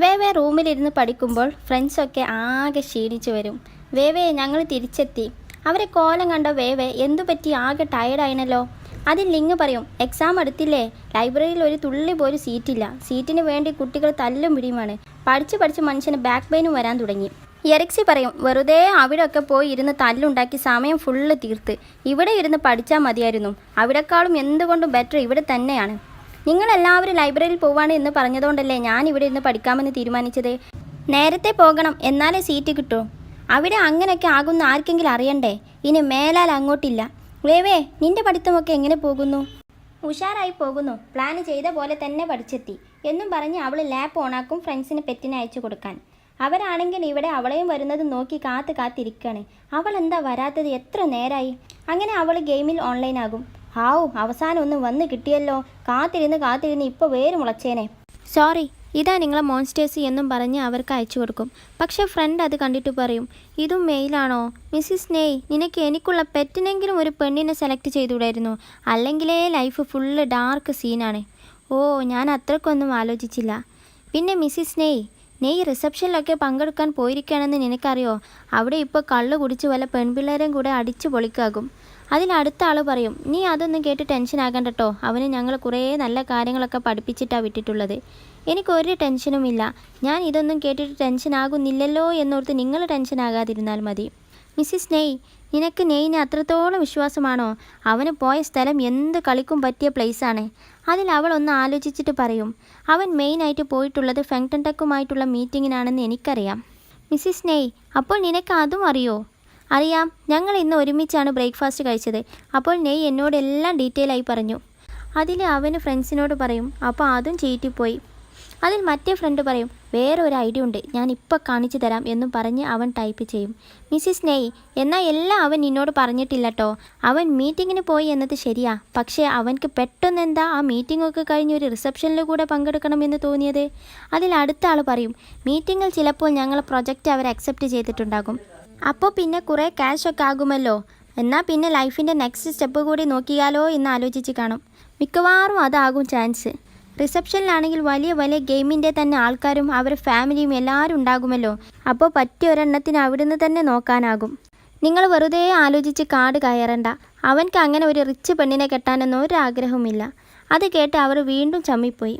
വേവേ റൂമിലിരുന്ന് പഠിക്കുമ്പോൾ ഫ്രണ്ട്സൊക്കെ ആകെ ക്ഷീണിച്ചു വരും. വേവേ ഞങ്ങൾ തിരിച്ചെത്തി. അവരെ കോലം കണ്ട വേവേ എന്തു പറ്റി ആകെ ടയർഡായിനല്ലോ. അതിൽ ലിങ് പറയും, എക്സാം അടുത്തില്ലേ, ലൈബ്രറിയിൽ ഒരു തുള്ളി പോലും സീറ്റില്ല, സീറ്റിന് വേണ്ടി കുട്ടികൾ തല്ലും പിടിയുമാണ്, പഠിച്ച് മനുഷ്യന് ബാക്ക് പെയിനും വരാൻ തുടങ്ങി. എറിക്സി പറയും, വെറുതെ അവിടെയൊക്കെ പോയി ഇരുന്ന് തല്ലുണ്ടാക്കി സമയം ഫുള്ള് തീർത്ത് ഇവിടെ ഇരുന്ന് പഠിച്ചാൽ മതിയായിരുന്നു, അവിടെക്കാളും എന്തുകൊണ്ടും ബെറ്റർ ഇവിടെ തന്നെയാണ്. നിങ്ങളെല്ലാവരും ലൈബ്രറിയിൽ പോവാണ് എന്ന് പറഞ്ഞതുകൊണ്ടല്ലേ ഞാൻ ഇവിടെ ഇരുന്ന് പഠിക്കാമെന്ന് തീരുമാനിച്ചത്. നേരത്തെ പോകണം, എന്നാലേ സീറ്റ് കിട്ടൂ. അവിടെ അങ്ങനെയൊക്കെ ആകുന്ന ആർക്കെങ്കിലും അറിയണ്ടേ. ഇനി മേലാൽ അങ്ങോട്ടില്ല. വേവേ, നിന്റെ പഠിത്തമൊക്കെ എങ്ങനെ പോകുന്നു? ഉഷാറായി പോകുന്നു, പ്ലാൻ ചെയ്ത പോലെ തന്നെ പഠിച്ചെത്തി എന്നും പറഞ്ഞ് അവൾ ലാപ്പ് ഓണാക്കും ഫ്രണ്ട്സിന് പെറ്റിനെ അയച്ചു കൊടുക്കാൻ. അവരാണെങ്കിൽ ഇവിടെ അവളെയും വരുന്നത് നോക്കി കാത്തിരിക്കുകയാണ്. അവൾ എന്താ വരാത്തത്, എത്ര നേരമായി. അങ്ങനെ അവൾ ഗെയിമിൽ ഓൺലൈനാകും. ഹാവു, അവസാനം ഒന്ന് വന്ന് കിട്ടിയല്ലോ. കാത്തിരുന്ന് ഇപ്പോൾ വേര് മുളച്ചേനെ. സോറി, ഇതാ നിങ്ങളെ മോൺസ്റ്റേഴ്സ് എന്നും പറഞ്ഞ് അവർക്ക് അയച്ചു കൊടുക്കും. പക്ഷേ ഫ്രണ്ട് അത് കണ്ടിട്ട് പറയും, ഇതും മെയിലാണോ? മിസ്സിസ് നെയ്, നിനക്ക് എനിക്കുള്ള പെറ്റിനെങ്കിലും ഒരു പെണ്ണിനെ സെലക്ട് ചെയ്തുകൂടായിരുന്നു, അല്ലെങ്കിലേ ലൈഫ് ഫുള്ള് ഡാർക്ക് സീനാണ്. ഓ, ഞാൻ അത്രക്കൊന്നും ആലോചിച്ചില്ല. പിന്നെ മിസ്സിസ് നെയ് റിസപ്ഷനിലൊക്കെ പങ്കെടുക്കാൻ പോയിരിക്കുകയാണെന്ന് നിനക്കറിയോ? അവിടെ ഇപ്പോൾ കള്ള് കുടിച്ച് വല്ല പെൺപിള്ളേരെയും കൂടെ അടിച്ചു പൊളിക്കാകും. അതിലടുത്ത ആൾ പറയും, നീ അതൊന്നും കേട്ട് ടെൻഷൻ ആകണ്ട കേട്ടോ, അവന് ഞങ്ങൾ കുറേ നല്ല കാര്യങ്ങളൊക്കെ പഠിപ്പിച്ചിട്ടാണ് വിട്ടിട്ടുള്ളത്. എനിക്കൊരു ടെൻഷനുമില്ല. ഞാൻ ഇതൊന്നും കേട്ടിട്ട് ടെൻഷൻ ആകുന്നില്ലല്ലോ എന്നോർത്ത് നിങ്ങൾ ടെൻഷൻ ആകാതിരുന്നാൽ മതി. മിസ്സിസ് നിനക്ക് നെയ്നെ അത്രത്തോളം വിശ്വാസമാണോ? അവന് പോയ സ്ഥലം എന്ത് കളിക്കും പറ്റിയ പ്ലേസാണ്. അതിൽ അവൾ ഒന്ന് ആലോചിച്ചിട്ട് പറയും, അവൻ മെയിനായിട്ട് പോയിട്ടുള്ളത് ഫെങ്ടൺ ടെക്കുമായിട്ടുള്ള മീറ്റിങ്ങിനാണെന്ന് എനിക്കറിയാം. മിസ്സിസ് അപ്പോൾ നിനക്ക് അതും അറിയോ? അറിയാം, ഞങ്ങൾ ഇന്ന് ഒരുമിച്ചാണ് ബ്രേക്ക്ഫാസ്റ്റ് കഴിച്ചത്. അപ്പോൾ നെയ് എന്നോട് എല്ലാം ഡീറ്റെയിൽ ആയി പറഞ്ഞു. അതിൽ അവന് ഫ്രണ്ട്സിനോട് പറയും, അപ്പോൾ അതും ചീറ്റിപ്പോയി. അതിൽ മറ്റേ ഫ്രണ്ട് പറയും, വേറെ ഒരു ഐഡിയ ഉണ്ട്, ഞാൻ ഇപ്പോൾ കാണിച്ചു തരാം എന്നും പറഞ്ഞ് അവൻ ടൈപ്പ് ചെയ്യും. മിസ്സിസ് എന്നാൽ എല്ലാം അവൻ നിന്നോട് പറഞ്ഞിട്ടില്ല കേട്ടോ. അവൻ മീറ്റിങ്ങിന് പോയി എന്നത് ശരിയാ, പക്ഷേ അവൻക്ക് പെട്ടെന്നെന്താ ആ മീറ്റിങ്ങൊക്കെ കഴിഞ്ഞ് ഒരു റിസപ്ഷനിൽ കൂടെ പങ്കെടുക്കണമെന്ന് തോന്നിയത്? അതിൽ അടുത്ത ആൾ പറയും, മീറ്റിങ്ങിൽ ചിലപ്പോൾ ഞങ്ങൾ പ്രൊജക്റ്റ് അവർ അക്സെപ്റ്റ് ചെയ്തിട്ടുണ്ടാകും. അപ്പോൾ പിന്നെ കുറേ ക്യാഷൊക്കെ ആകുമല്ലോ. എന്നാൽ പിന്നെ ലൈഫിൻ്റെ നെക്സ്റ്റ് സ്റ്റെപ്പ് കൂടി നോക്കിയാലോ എന്ന് ആലോചിച്ച് കാണും. മിക്കവാറും അതാകും ചാൻസ്. റിസപ്ഷനിലാണെങ്കിൽ വലിയ ഗെയിമിൻ്റെ തന്നെ ആൾക്കാരും അവരുടെ ഫാമിലിയും എല്ലാവരും ഉണ്ടാകുമല്ലോ. അപ്പോൾ പറ്റിയ ഒരെണ്ണത്തിന് അവിടുന്ന് തന്നെ നോക്കാനാകും. നിങ്ങൾ വെറുതെ ആലോചിച്ച് കാട് കയറണ്ട. അവൻക്ക് അങ്ങനെ ഒരു റിച്ച് പെണ്ണിനെ കെട്ടാനൊന്നും ഒരാഗ്രഹവുമില്ല. അത് കേട്ട് അവർ വീണ്ടും ചമ്മിപ്പോയി.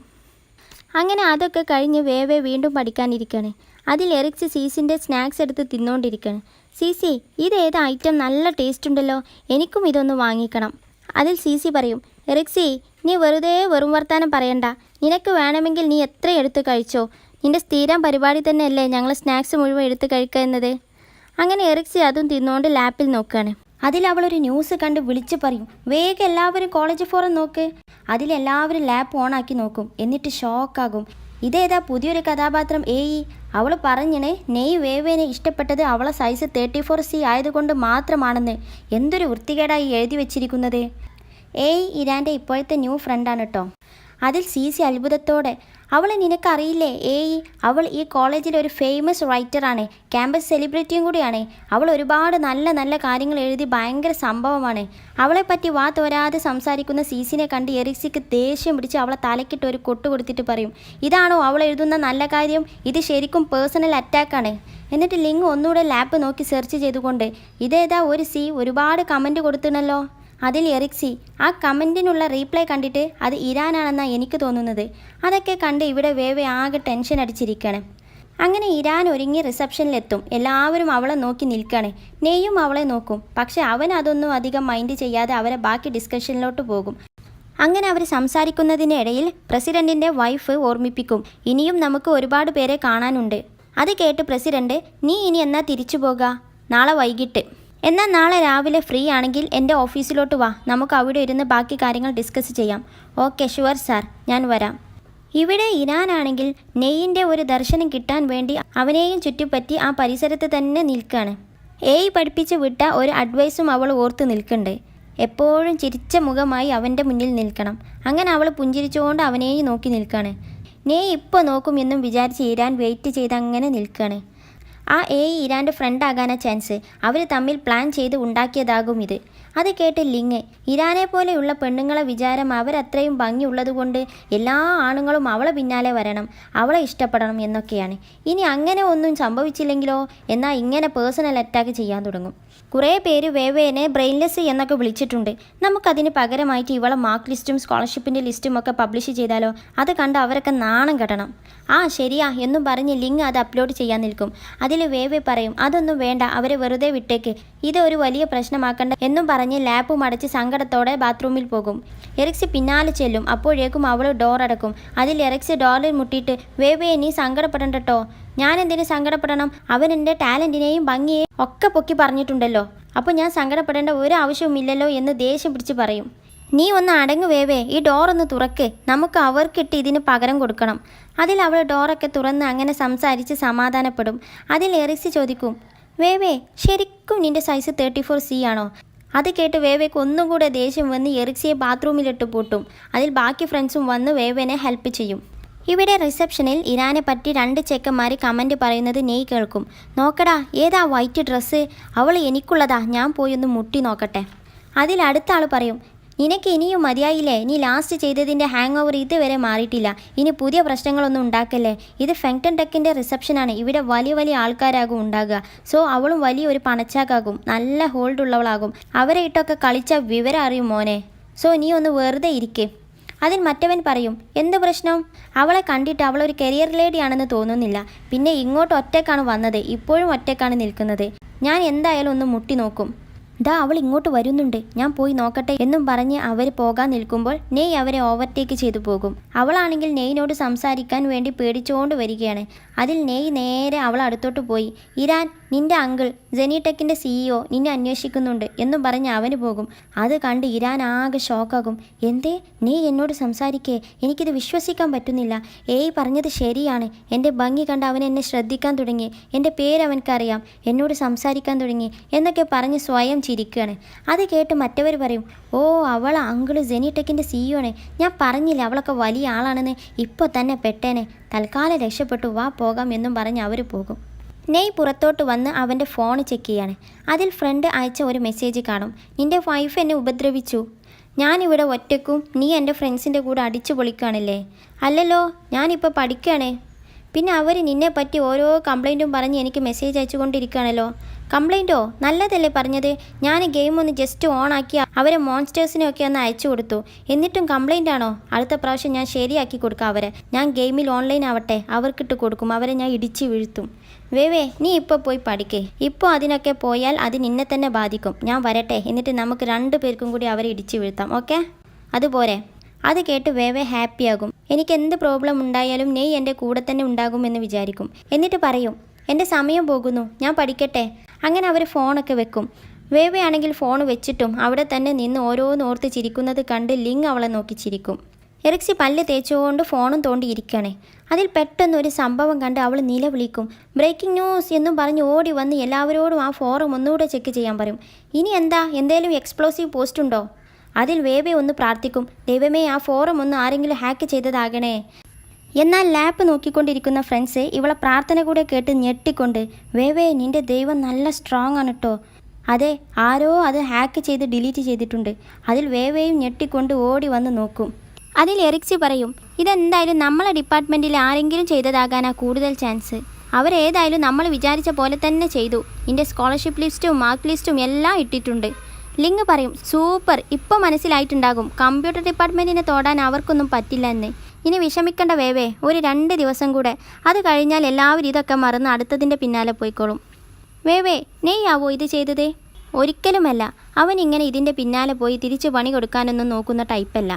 അങ്ങനെ അതൊക്കെ കഴിഞ്ഞ് വേവേ വീണ്ടും പഠിക്കാനിരിക്കുകയാണ്. അതിൽ എറിക്സ് സീസിൻ്റെ സ്നാക്സ് എടുത്ത് തിന്നുകൊണ്ടിരിക്കുകയാണ്. സീസി, ഇതേത് ഐറ്റം നല്ല ടേസ്റ്റ് ഉണ്ടല്ലോ, എനിക്കും ഇതൊന്ന് വാങ്ങിക്കണം. അതിൽ സീസി പറയും, എറിക്സി, നീ വെറുതെ വെറും വർത്താനം പറയണ്ട. നിനക്ക് വേണമെങ്കിൽ നീ എത്ര എടുത്ത് കഴിച്ചോ. നിൻ്റെ സ്ഥിരം പരിപാടി തന്നെയല്ലേ ഞങ്ങൾ സ്നാക്സ് മുഴുവൻ എടുത്ത് കഴിക്കുക എന്നത്. അങ്ങനെ എറിക്സി അതും തിന്നുകൊണ്ട് ലാപ്പിൽ നോക്കുകയാണ്. അതിൽ അവളൊരു ന്യൂസ് കണ്ട് വിളിച്ച് പറയും, വേഗം എല്ലാവരും കോളേജ് ഫോറം നോക്ക്. അതിലെല്ലാവരും ലാപ്പ് ഓണാക്കി നോക്കും. എന്നിട്ട് ഷോക്കാകും. ഇതേതാ പുതിയൊരു കഥാപാത്രം അവൾ പറഞ്ഞിനെ നെയ് വേവേനെ ഇഷ്ടപ്പെട്ടത് അവളെ സൈസ് 34C ആയതുകൊണ്ട് മാത്രമാണെന്ന്. എന്തൊരു വൃത്തികേടായി എഴുതി വെച്ചിരിക്കുന്നത്. ഇരാൻ്റെ ഇപ്പോഴത്തെ ന്യൂ ഫ്രണ്ടാണ് കേട്ടോ. അതിൽ സീസി അത്ഭുതത്തോടെ, അവളെ നിനക്കറിയില്ലേ? അവൾ ഈ കോളേജിലെ ഒരു ഫേമസ് റൈറ്ററാണ്, ക്യാമ്പസ് സെലിബ്രിറ്റിയും കൂടിയാണ്. അവൾ ഒരുപാട് നല്ല കാര്യങ്ങൾ എഴുതി ഭയങ്കര സംഭവമാണ്. അവളെപ്പറ്റി വാ തോരാതെ സംസാരിക്കുന്ന സീസിനെ കണ്ട് എറിക്സിക്ക് ദേഷ്യം പിടിച്ച് അവളെ തലക്കിട്ട് ഒരു കൊട്ട് കൊടുത്തിട്ട് പറയും, ഇതാണോ അവൾ എഴുതുന്ന നല്ല കാര്യം? ഇത് ശരിക്കും പേഴ്സണൽ അറ്റാക്കാണ്. എന്നിട്ട് ലിങ്ക് ഒന്നുകൂടെ ലാപ്പ് നോക്കി സെർച്ച് ചെയ്തുകൊണ്ട്, ഇതേതാ ഒരു ഒരുപാട് കമൻറ്റ് കൊടുത്തിണല്ലോ. അതിൽ എറിക്സി ആ കമൻറ്റിനുള്ള റീപ്ലൈ കണ്ടിട്ട് അത് ഇരാനാണെന്നാണ് എനിക്ക് തോന്നുന്നത്. അതൊക്കെ കണ്ട് ഇവിടെ വേവേ ആകെ ടെൻഷൻ അടിച്ചിരിക്കുകയാണ്. അങ്ങനെ ഇരാൻ ഒരുങ്ങി റിസപ്ഷനിലെത്തും. എല്ലാവരും അവളെ നോക്കി നിൽക്കുകയാണ്. നെയ്യും അവളെ നോക്കും. പക്ഷെ അവൻ അതൊന്നും അധികം മൈൻഡ് ചെയ്യാതെ അവരെ ബാക്കി ഡിസ്കഷനിലോട്ട് പോകും. അങ്ങനെ അവർ സംസാരിക്കുന്നതിനിടയിൽ പ്രസിഡൻറ്റിൻ്റെ വൈഫ് ഓർമ്മിപ്പിക്കും, ഇനിയും നമുക്ക് ഒരുപാട് പേരെ കാണാനുണ്ട്. അത് കേട്ട് പ്രസിഡൻറ്റ്, നീ ഇനി എന്നാ തിരിച്ചു പോകുക? നാളെ വൈകിട്ട്. എന്നാൽ നാളെ രാവിലെ ഫ്രീ ആണെങ്കിൽ എൻ്റെ ഓഫീസിലോട്ട് വാ, നമുക്ക് അവിടെ ഇരുന്ന് ബാക്കി കാര്യങ്ങൾ ഡിസ്കസ് ചെയ്യാം. ഓക്കെ ഷുവർ സാർ, ഞാൻ വരാം. ഇവിടെ ഇരാനാണെങ്കിൽ നെയ്യിൻ്റെ ഒരു ദർശനം കിട്ടാൻ വേണ്ടി അവനെയും ചുറ്റിപ്പറ്റി ആ പരിസരത്ത് തന്നെ നിൽക്കുകയാണ്. പഠിപ്പിച്ച് വിട്ട ഒരു അഡ്വൈസും അവൾ ഓർത്ത് നിൽക്കുന്നുണ്ട്. എപ്പോഴും ചിരിച്ച മുഖമായി അവൻ്റെ മുന്നിൽ നിൽക്കണം. അങ്ങനെ അവൾ പുഞ്ചിരിച്ചുകൊണ്ട് അവനെയും നോക്കി നിൽക്കുകയാണ്. നെയ് ഇപ്പോൾ നോക്കും എന്നും വിചാരിച്ച് ഇരാൻ വെയിറ്റ് ചെയ്ത് അങ്ങനെ നിൽക്കുകയാണ്. ആ ഇരാൻ്റെ ഫ്രണ്ട് ആകാനാ ചാൻസ്. അവർ തമ്മിൽ പ്ലാൻ ചെയ്ത് ഉണ്ടാക്കിയതാകും ഇത്. അത് കേട്ട് ലിങ്, ഇരാനെ പോലെയുള്ള പെണ്ണുങ്ങളെ വിചാരം അവരത്രയും ഭംഗിയുള്ളതുകൊണ്ട് എല്ലാ ആണുങ്ങളും അവളെ പിന്നാലെ വരണം, അവളെ ഇഷ്ടപ്പെടണം എന്നൊക്കെയാണ്. ഇനി അങ്ങനെ ഒന്നും സംഭവിച്ചില്ലെങ്കിലോ, എന്നാൽ ഇങ്ങനെ പേഴ്സണൽ അറ്റാക്ക് ചെയ്യാൻ തുടങ്ങും. കുറേ പേര് വേവേനെ ബ്രെയിൻലെസ് എന്നൊക്കെ വിളിച്ചിട്ടുണ്ട്. നമുക്കതിന് പകരമായിട്ട് ഇവളെ മാർക്ക് ലിസ്റ്റും സ്കോളർഷിപ്പിൻ്റെ ലിസ്റ്റും ഒക്കെ പബ്ലിഷ് ചെയ്താലോ? അത് കണ്ട് അവരൊക്കെ നാണം കെടണം. ആ ശരിയാ എന്നും പറഞ്ഞ് ലിങ്ക് അത് അപ്ലോഡ് ചെയ്യാൻ നിൽക്കും. അതിൽ വേവേ പറയും, അതൊന്നും വേണ്ട, അവരെ വെറുതെ വിട്ടേക്ക്, ഇത് ഒരു വലിയ പ്രശ്നമാക്കണ്ട എന്നും പറഞ്ഞ് ലാപ്പും അടച്ച് സങ്കടത്തോടെ ബാത്റൂമിൽ പോകും. എറിക്സ് പിന്നാലെ ചെല്ലും. അപ്പോഴേക്കും അവൾ ഡോർ അടക്കും. അതിൽ എറിക്സ് ഡോറിൽ മുട്ടിയിട്ട്, വേവേ നീ സങ്കടപ്പെടണ്ടട്ടോ, ഞാൻ എന്തിനു സങ്കടപ്പെടണം, അവൻ എൻ്റെ ടാലൻറ്റിനെയും ഭംഗിയെയും ഒക്കെ പൊക്കി പറഞ്ഞിട്ടുണ്ടല്ലോ, അപ്പോൾ ഞാൻ സങ്കടപ്പെടേണ്ട ഒരു ആവശ്യവുമില്ലല്ലോ എന്ന് ദേഷ്യം പിടിച്ച് പറയും. നീ ഒന്ന് അടങ്ങു വേവേ, ഈ ഡോറൊന്ന് തുറക്ക്, നമുക്ക് അവർക്കിട്ട് ഇതിന് പകരം കൊടുക്കണം. അതിൽ അവൾ ഡോറൊക്കെ തുറന്ന് അങ്ങനെ സംസാരിച്ച് സമാധാനപ്പെടും. അതിൽ എറിക്സ് ചോദിക്കും, വേവേ ശരിക്കും നിൻ്റെ സൈസ് 34C ആണോ? അത് കേട്ട് വേവേക്ക് ഒന്നും കൂടെ ദേഷ്യം വന്ന് എറിക്സിയെ ബാത്റൂമിലിട്ട് പൂട്ടും. അതിൽ ബാക്കി ഫ്രണ്ട്സും വന്ന് വേവേനെ ഹെൽപ്പ് ചെയ്യും. ഇവിടെ റിസപ്ഷനിൽ ഇരാനെ പറ്റി 2 ചെക്കന്മാർ കമൻറ്റ് പറയുന്നത് നെയ് കേൾക്കും. നോക്കടാ, ഏതാ വൈറ്റ് ഡ്രസ്സ്, അവൾ എനിക്കുള്ളതാ, ഞാൻ പോയി ഒന്ന് മുട്ടി നോക്കട്ടെ. അതിൽ അടുത്ത ആൾ പറയും, നിനക്ക് ഇനിയും മതിയായില്ലേ, നീ ലാസ്റ്റ് ചെയ്തതിൻ്റെ ഹാങ് ഓവർ ഇതുവരെ മാറിയിട്ടില്ല, ഇനി പുതിയ പ്രശ്നങ്ങളൊന്നും ഉണ്ടാക്കല്ലേ. ഇത് ഫെങ്ടൺ ടെക്കിൻ്റെ റിസപ്ഷനാണ്, ഇവിടെ വലിയ വലിയ ആൾക്കാരാകും ഉണ്ടാകുക. സോ അവളും വലിയൊരു പണച്ചാക്കാകും, നല്ല ഹോൾഡ് ഉള്ളവളാകും, അവരെ ഇട്ടൊക്കെ കളിച്ച വിവരം അറിയും മോനെ. സോ നീ ഒന്ന് വെറുതെ ഇരിക്കേ. അതിൽ മറ്റവൻ പറയും, എന്ത് പ്രശ്നം, അവളെ കണ്ടിട്ട് അവളൊരു കരിയർ ലേഡിയാണെന്ന് തോന്നുന്നില്ല, പിന്നെ ഇങ്ങോട്ട് ഒറ്റക്കാണ് വന്നത്, ഇപ്പോഴും ഒറ്റക്കാണ് നിൽക്കുന്നത്, ഞാൻ എന്തായാലും ഒന്ന് മുട്ടി നോക്കും. ദാ അവൾ ഇങ്ങോട്ട് വരുന്നുണ്ട്, ഞാൻ പോയി നോക്കട്ടെ എന്നും പറഞ്ഞ് അവർ പോകാൻ നിൽക്കുമ്പോൾ നെയ് അവരെ ഓവർടേക്ക് ചെയ്തു പോകും. അവളാണെങ്കിൽ നെയ്യിനോട് സംസാരിക്കാൻ വേണ്ടി പേടിച്ചുകൊണ്ട് വരികയാണ്. അതിൽ നെയ് നേരെ അവൾ അടുത്തോട്ട് പോയി, ഇരാൻ, നിന്റെ അങ്കിൾ ജെനിടെക്കിൻ്റെ CEO നിന്നെ അന്വേഷിക്കുന്നുണ്ട് എന്നും പറഞ്ഞ് അവന് പോകും. അത് കണ്ട് ഇരാൻ ആകെ ഷോക്കാകും. എന്തേ, നീ എന്നോട് സംസാരിക്കേ, എനിക്കിത് വിശ്വസിക്കാൻ പറ്റുന്നില്ല. ഏയ് പറഞ്ഞത് ശരിയാണ്, എൻ്റെ ഭംഗി കണ്ട് അവൻ എന്നെ ശ്രദ്ധിക്കാൻ തുടങ്ങി, എൻ്റെ പേര് അവനക്കറിയാം, എന്നോട് സംസാരിക്കാൻ തുടങ്ങി എന്നൊക്കെ പറഞ്ഞ് സ്വയം ചിരിക്കുകയാണ്. അത് കേട്ട് മറ്റവർ പറയും, ഓ അവൾ അങ്കിള് ജെനിടെക്കിൻ്റെ CEO ആണ്, ഞാൻ പറഞ്ഞില്ല അവളൊക്കെ വലിയ ആളാണെന്ന്, ഇപ്പോൾ തന്നെ പെട്ടേനെ, തൽക്കാലം രക്ഷപ്പെട്ടു, വാ പോകാം എന്നും പറഞ്ഞ് അവർ പോകും. നെയ് പുറത്തോട്ട് വന്ന് അവൻ്റെ ഫോൺ ചെക്ക് ചെയ്യാണ്. അതിൽ ഫ്രണ്ട് അയച്ച ഒരു മെസ്സേജ് കാണും, നിൻ്റെ വൈഫ് എന്നെ ഉപദ്രവിച്ചു, ഞാനിവിടെ ഒറ്റയ്ക്കും നീ എൻ്റെ ഫ്രണ്ട്സിൻ്റെ കൂടെ അടിച്ചു പൊളിക്കുകയാണല്ലേ. അല്ലല്ലോ, ഞാനിപ്പോൾ പഠിക്കുകയാണ്. പിന്നെ അവർ നിന്നെ പറ്റി ഓരോ കംപ്ലൈൻറ്റും പറഞ്ഞ് എനിക്ക് മെസ്സേജ് അയച്ചു കൊണ്ടിരിക്കുകയാണല്ലോ. കംപ്ലൈൻറ്റോ, നല്ലതല്ലേ പറഞ്ഞത്, ഞാൻ ഗെയിം ഒന്ന് ജസ്റ്റ് ഓൺ ആക്കി അവരെ മോൺസ്റ്റേഴ്സിനെയൊക്കെ ഒന്ന് അയച്ചു കൊടുത്തു, എന്നിട്ടും കംപ്ലൈൻ്റ് ആണോ? അടുത്ത പ്രാവശ്യം ഞാൻ ശരിയാക്കി കൊടുക്കാം അവരെ, ഞാൻ ഗെയിമിൽ ഓൺലൈൻ ആവട്ടെ അവർക്കിട്ട് കൊടുക്കും, അവരെ ഞാൻ ഇടിച്ച് വീഴ്ത്തും. വേവേ നീ ഇപ്പോൾ പോയി പഠിക്കേ, ഇപ്പോൾ അതിനൊക്കെ പോയാൽ അത് നിന്നെ തന്നെ ബാധിക്കും, ഞാൻ വരട്ടെ, എന്നിട്ട് നമുക്ക് 2 പേർക്കും കൂടി അവരെ ഇടിച്ച് വീഴ്ത്താം, ഓക്കെ? അതുപോരെ. അത് കേട്ട് വേവേ ഹാപ്പിയാകും. എനിക്ക് എന്ത് പ്രോബ്ലം ഉണ്ടായാലും നെയ് എൻ്റെ കൂടെ തന്നെ ഉണ്ടാകുമെന്ന് വിചാരിക്കും. എന്നിട്ട് പറയും, എൻ്റെ സമയം പോകുന്നു, ഞാൻ പഠിക്കട്ടെ. അങ്ങനെ അവർ ഫോണൊക്കെ വെക്കും. വേവേ ആണെങ്കിൽ ഫോൺ വെച്ചിട്ടും അവിടെ തന്നെ നിന്ന് ഓരോന്നോർത്ത് ചിരിക്കുന്നത് കണ്ട് ലിങ് അവളെ നോക്കി ചിരിക്കും. എറിക്സി പല്ല് തേച്ചുകൊണ്ട് ഫോണും തോണ്ടിയിരിക്കുകയാണ്. അതിൽ പെട്ടെന്നൊരു സംഭവം കണ്ട് അവൾ നിലവിളിക്കും. ബ്രേക്കിംഗ് ന്യൂസ് എന്നും പറഞ്ഞ് ഓടി വന്ന് എല്ലാവരോടും ആ ഫോറം ഒന്നുകൂടെ ചെക്ക് ചെയ്യാൻ പറയും. ഇനി എന്താ, എന്തേലും എക്സ്പ്ലോസീവ് പോസ്റ്റ് ഉണ്ടോ? അതിൽ വേവേ ഒന്ന് പ്രാർത്ഥിക്കും, ദൈവമേ ആ ഫോറം ഒന്ന് ആരെങ്കിലും ഹാക്ക് ചെയ്തതാകണേ. എന്നാൽ ലാപ്പ് നോക്കിക്കൊണ്ടിരിക്കുന്ന ഫ്രണ്ട്സ് ഇവളെ പ്രാർത്ഥന കൂടെ കേട്ട് ഞെട്ടിക്കൊണ്ട്, വേവേ നിൻ്റെ ദൈവം നല്ല സ്ട്രോങ് ആണ് കേട്ടോ, അതെ ആരോ അത് ഹാക്ക് ചെയ്ത് ഡിലീറ്റ് ചെയ്തിട്ടുണ്ട്. അതിൽ വേവേയും ഞെട്ടിക്കൊണ്ട് ഓടി വന്ന് നോക്കും. അതിൽ എറിക്സി പറയും, ഇതെന്തായാലും നമ്മളെ ഡിപ്പാർട്ട്മെൻറ്റിൽ ആരെങ്കിലും ചെയ്തതാകാനാ കൂടുതൽ ചാൻസ്, അവരേതായാലും നമ്മൾ വിചാരിച്ച പോലെ തന്നെ ചെയ്തു, നിൻ്റെ സ്കോളർഷിപ്പ് ലിസ്റ്റും മാർക്ക് ലിസ്റ്റും എല്ലാം ഇട്ടിട്ടുണ്ട്. ലിങ് പറയും, സൂപ്പർ, ഇപ്പോൾ മനസ്സിലായിട്ടുണ്ടാകും കമ്പ്യൂട്ടർ ഡിപ്പാർട്ട്മെൻറ്റിനെ തോടാൻ അവർക്കൊന്നും പറ്റില്ല എന്ന്. ഇനി വിഷമിക്കേണ്ട വേവേ, ഒരു 2 ദിവസം കൂടെ, അത് കഴിഞ്ഞാൽ എല്ലാവരും ഇതൊക്കെ മറന്ന് അടുത്തതിൻ്റെ പിന്നാലെ പോയിക്കോളും. വേവേ നെയ്യാവോ ഇത് ചെയ്തത്? ഒരിക്കലുമല്ല, അവൻ ഇങ്ങനെ ഇതിൻ്റെ പിന്നാലെ പോയി തിരിച്ച് പണി കൊടുക്കാനൊന്നും നോക്കുന്ന ടൈപ്പല്ല.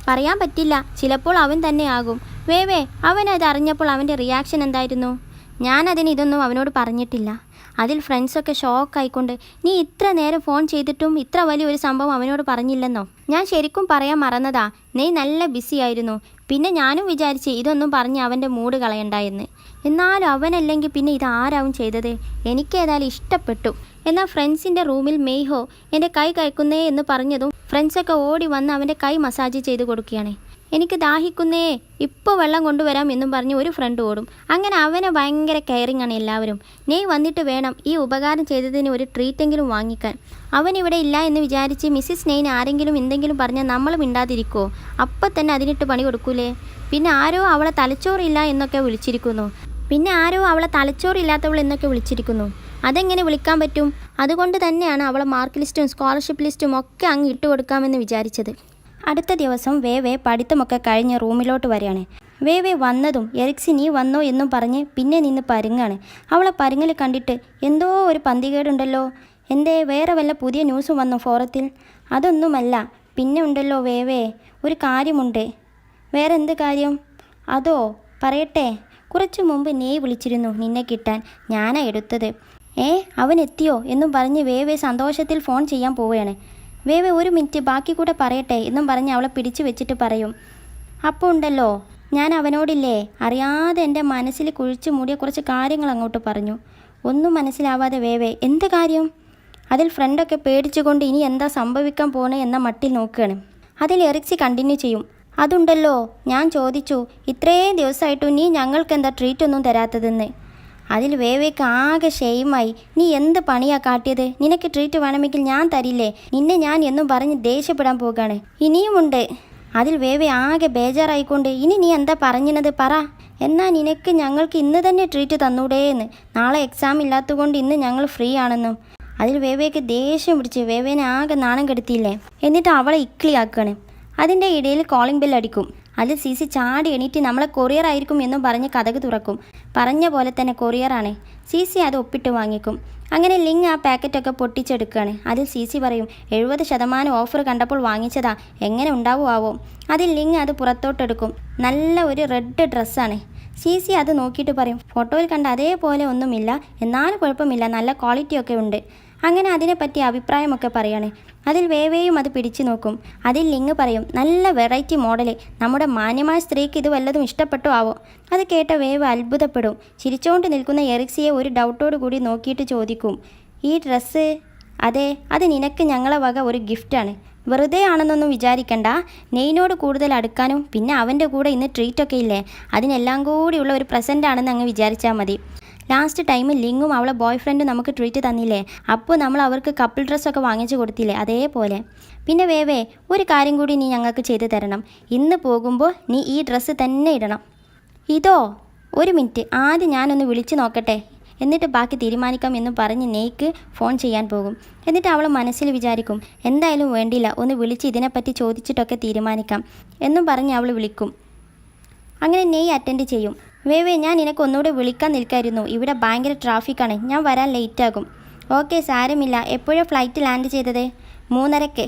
പറയാൻ പറ്റില്ല, ചിലപ്പോൾ അവൻ തന്നെ ആകും. വേവേ അവനത് അറിഞ്ഞപ്പോൾ അവൻ്റെ റിയാക്ഷൻ എന്തായിരുന്നു? ഞാനതിന് ഇതൊന്നും അവനോട് പറഞ്ഞിട്ടില്ല. അതിൽ ഫ്രണ്ട്സൊക്കെ ഷോക്കായിക്കൊണ്ട്, നീ ഇത്ര നേരം ഫോൺ ചെയ്തിട്ടും ഇത്ര വലിയൊരു സംഭവം അവനോട് പറഞ്ഞില്ലെന്നോ? ഞാൻ ശരിക്കും പറയാൻ മറന്നതാ, നീ നല്ല ബിസി ആയിരുന്നു. പിന്നെ ഞാനും വിചാരിച്ച് ഇതൊന്നും പറഞ്ഞ് അവൻ്റെ മൂഡ് കളയണ്ടായെന്ന്. എന്നാലും അവനല്ലെങ്കിൽ പിന്നെ ഇതാരാവും ചെയ്തത്? എനിക്കേതായാലും ഇഷ്ടപ്പെട്ടു. എന്നാൽ ഫ്രണ്ട്സിൻ്റെ റൂമിൽ മെയ്ഹോ എൻ്റെ കൈ കഴിക്കുന്നേ എന്ന് പറഞ്ഞതും ഫ്രണ്ട്സൊക്കെ ഓടി വന്ന് അവൻ്റെ കൈ മസാജ് ചെയ്ത് കൊടുക്കുകയാണ്. എനിക്ക് ദാഹിക്കുന്നേ, ഇപ്പോൾ വെള്ളം കൊണ്ടുവരാം എന്നും പറഞ്ഞ് ഒരു ഫ്രണ്ട് ഓടും. അങ്ങനെ അവനെ ഭയങ്കര കെയറിങ് ആണ് എല്ലാവരും. നെയ് വന്നിട്ട് വേണം ഈ ഉപകാരം ചെയ്തതിന് ഒരു ട്രീറ്റെങ്കിലും വാങ്ങിക്കാൻ. അവനിവിടെ ഇല്ല എന്ന് വിചാരിച്ച് മിസ്സിസ് നെയ്ന് ആരെങ്കിലും എന്തെങ്കിലും പറഞ്ഞാൽ നമ്മൾ മിണ്ടാതിരിക്കുമോ? അപ്പം തന്നെ അതിനിട്ട് പണി കൊടുക്കൂലേ? പിന്നെ ആരോ അവളെ തലച്ചോറില്ല എന്നൊക്കെ വിളിച്ചിരിക്കുന്നു. അതെങ്ങനെ വിളിക്കാൻ പറ്റും? അതുകൊണ്ട് തന്നെയാണ് അവളെ മാർക്ക് ലിസ്റ്റും സ്കോളർഷിപ്പ് ലിസ്റ്റും ഒക്കെ അങ്ങ് ഇട്ട് കൊടുക്കാമെന്ന് വിചാരിച്ചത്. അടുത്ത ദിവസം വേവെ പഠിത്തമൊക്കെ കഴിഞ്ഞ് റൂമിലോട്ട് വരികയാണ്. വേവെ വന്നതും എറിക്സി നീ വന്നോ എന്നും പറഞ്ഞ് പിന്നെ നിന്ന് പരുങ്ങാണ്. അവളെ പരുങ്ങൽ കണ്ടിട്ട് എന്തോ ഒരു പന്തികേടുണ്ടല്ലോ. എന്തേ, വേറെ വല്ല പുതിയ ന്യൂസും വന്നോ ഫോറത്തിൽ? അതൊന്നുമല്ല, പിന്നെ ഉണ്ടല്ലോ വേവേ, ഒരു കാര്യമുണ്ട്. വേറെ എന്ത് കാര്യം? അതോ പറയട്ടെ. കുറച്ചു മുമ്പ് നെയ് വിളിച്ചിരുന്നു നിന്നെ കിട്ടാൻ, ഞാനാ എടുത്തത്. അവൻ എത്തിയോ എന്നും പറഞ്ഞ് വേവെ സന്തോഷത്തിൽ ഫോൺ ചെയ്യാൻ പോവുകയാണ്. വേവെ ഒരു മിനിറ്റ് ബാക്കി കൂടെ പറയട്ടെ എന്നും പറഞ്ഞ് അവളെ പിടിച്ചു വെച്ചിട്ട് പറയും. അപ്പോൾ ഉണ്ടല്ലോ, ഞാൻ അവനോടില്ലേ അറിയാതെ എൻ്റെ മനസ്സിൽ കുഴിച്ചു മൂടിയ കുറച്ച് കാര്യങ്ങൾ അങ്ങോട്ട് പറഞ്ഞു. ഒന്നും മനസ്സിലാവാതെ വേവെ എന്ത് കാര്യം? അതിൽ ഫ്രണ്ടൊക്കെ പേടിച്ചുകൊണ്ട് ഇനി എന്താ സംഭവിക്കാൻ പോണേ എന്ന മട്ടിൽ നോക്കുകയാണ്. അതിൽ എറിക്സി കണ്ടിന്യൂ ചെയ്യും. അതുണ്ടല്ലോ, ഞാൻ ചോദിച്ചു ഇത്രയും ദിവസമായിട്ടും നീ ഞങ്ങൾക്ക് എന്താ ട്രീറ്റ് ഒന്നും തരാത്തതെന്ന്. അതിൽ വേവേക്ക് ആകെ ഷെയിമായി. നീ എന്ത് പണിയാ കാട്ടിയത്? നിനക്ക് ട്രീറ്റ് വേണമെങ്കിൽ ഞാൻ തരില്ലേ, നിന്നെ ഞാൻ എന്നും പറഞ്ഞ് ദേഷ്യപ്പെടാൻ പോകാണ്. ഇനിയുമുണ്ട്. അതിൽ വേവെ ആകെ ബേജാറായിക്കൊണ്ട് ഇനി നീ എന്താ പറഞ്ഞത് പറ. എന്നാൽ നിനക്ക് ഞങ്ങൾക്ക് ഇന്ന് തന്നെ ട്രീറ്റ് തന്നൂടേന്ന്. നാളെ എക്സാം ഇല്ലാത്തതുകൊണ്ട് ഇന്ന് ഞങ്ങൾ ഫ്രീ ആണെന്നും. അതിൽ വേവേക്ക് ദേഷ്യം പിടിച്ച് വേവേനെ ആകെ നാണം കെടുത്തിയില്ലേ. എന്നിട്ട് അവളെ ഇക്ലിയാക്കാണ്. അതിൻ്റെ ഇടയിൽ കോളിംഗ് ബെൽ അടിക്കും. അതിൽ സി ചാടി എണീറ്റ് നമ്മളെ കൊറിയർ ആയിരിക്കും എന്നും പറഞ്ഞ് കതക് തുറക്കും. പറഞ്ഞ പോലെ തന്നെ കൊറിയറാണ്. സി അത് ഒപ്പിട്ട് വാങ്ങിക്കും. അങ്ങനെ ലിങ് ആ പാക്കറ്റൊക്കെ പൊട്ടിച്ചെടുക്കുകയാണ്. അതിൽ സി പറയും 70% ഓഫർ കണ്ടപ്പോൾ വാങ്ങിച്ചതാ, എങ്ങനെ ഉണ്ടാവുമാവോ. അതിൽ ലിങ് അത് പുറത്തോട്ടെടുക്കും. നല്ല ഒരു റെഡ് ഡ്രസ്സാണ്. സി അത് നോക്കിയിട്ട് പറയും ഫോട്ടോയിൽ കണ്ട അതേപോലെ ഒന്നുമില്ല, എന്നാലും കുഴപ്പമില്ല, നല്ല ക്വാളിറ്റിയൊക്കെ ഉണ്ട്. അങ്ങനെ അതിനെപ്പറ്റി അഭിപ്രായമൊക്കെ പറയാണ്. അതിൽ വേവേയും അത് പിടിച്ചു നോക്കും. അതിൽ ലിങ് പറയും നല്ല വെറൈറ്റി മോഡൽ, നമ്മുടെ മാന്യമായ സ്ത്രീക്ക് ഇത് വല്ലതും ഇഷ്ടപ്പെട്ടോ ആവോ. അത് കേട്ട വേവ് അത്ഭുതപ്പെടും. ചിരിച്ചുകൊണ്ട് നിൽക്കുന്ന എറിക്സിയെ ഒരു ഡൗട്ടോട് കൂടി നോക്കിയിട്ട് ചോദിക്കും, ഈ ഡ്രസ്സ്? അതെ, അത് നിനക്ക് ഞങ്ങളെ വക ഒരു ഗിഫ്റ്റാണ്. വെറുതെ ആണെന്നൊന്നും വിചാരിക്കണ്ട. നെയ്നോട് കൂടുതൽ അടുക്കാനും പിന്നെ അവൻ്റെ കൂടെ ഇന്ന് ട്രീറ്റൊക്കെ ഇല്ലേ, അതിനെല്ലാം കൂടിയുള്ള ഒരു പ്രസൻ്റ് ആണെന്ന് അങ്ങ് വിചാരിച്ചാൽ മതി. ലാസ്റ്റ് ടൈമിൽ ലിങ്ങും അവളെ ബോയ് ഫ്രണ്ടും നമുക്ക് ട്രീറ്റ് തന്നില്ലേ, അപ്പോൾ നമ്മൾ അവർക്ക് കപ്പിൾ ഡ്രസ്സൊക്കെ വാങ്ങിച്ചു കൊടുത്തില്ലേ, അതേപോലെ. പിന്നെ വേവേ ഒരു കാര്യം കൂടി നീ ഞങ്ങൾക്ക് ചെയ്തു തരണം. ഇന്ന് പോകുമ്പോൾ നീ ഈ ഡ്രസ്സ് തന്നെ ഇടണം. ഇതോ? ഒരു മിനിറ്റ്, ആദ്യം ഞാനൊന്ന് വിളിച്ചു നോക്കട്ടെ, എന്നിട്ട് ബാക്കി തീരുമാനിക്കാം എന്ന് പറഞ്ഞ് നെയ്ക്ക് ഫോൺ ചെയ്യാൻ പോകും. എന്നിട്ട് അവൾ മനസ്സിൽ വിചാരിക്കും എന്തായാലും വേണ്ടില്ല, ഒന്ന് വിളിച്ച് ഇതിനെപ്പറ്റി ചോദിച്ചിട്ടൊക്കെ തീരുമാനിക്കാം എന്നും പറഞ്ഞ് അവൾ വിളിക്കും. അങ്ങനെ നെയ് അറ്റൻഡ് ചെയ്യും. വേവേ ഞാൻ നിനക്ക് ഒന്നുകൂടെ വിളിക്കാൻ നിൽക്കായിരുന്നു, ഇവിടെ ഭയങ്കര ട്രാഫിക്കാണ്, ഞാൻ വരാൻ ലേറ്റാകും. ഓക്കെ സാരമില്ല. എപ്പോഴാണ് ഫ്ലൈറ്റ് ലാൻഡ് ചെയ്തത്? 3:30.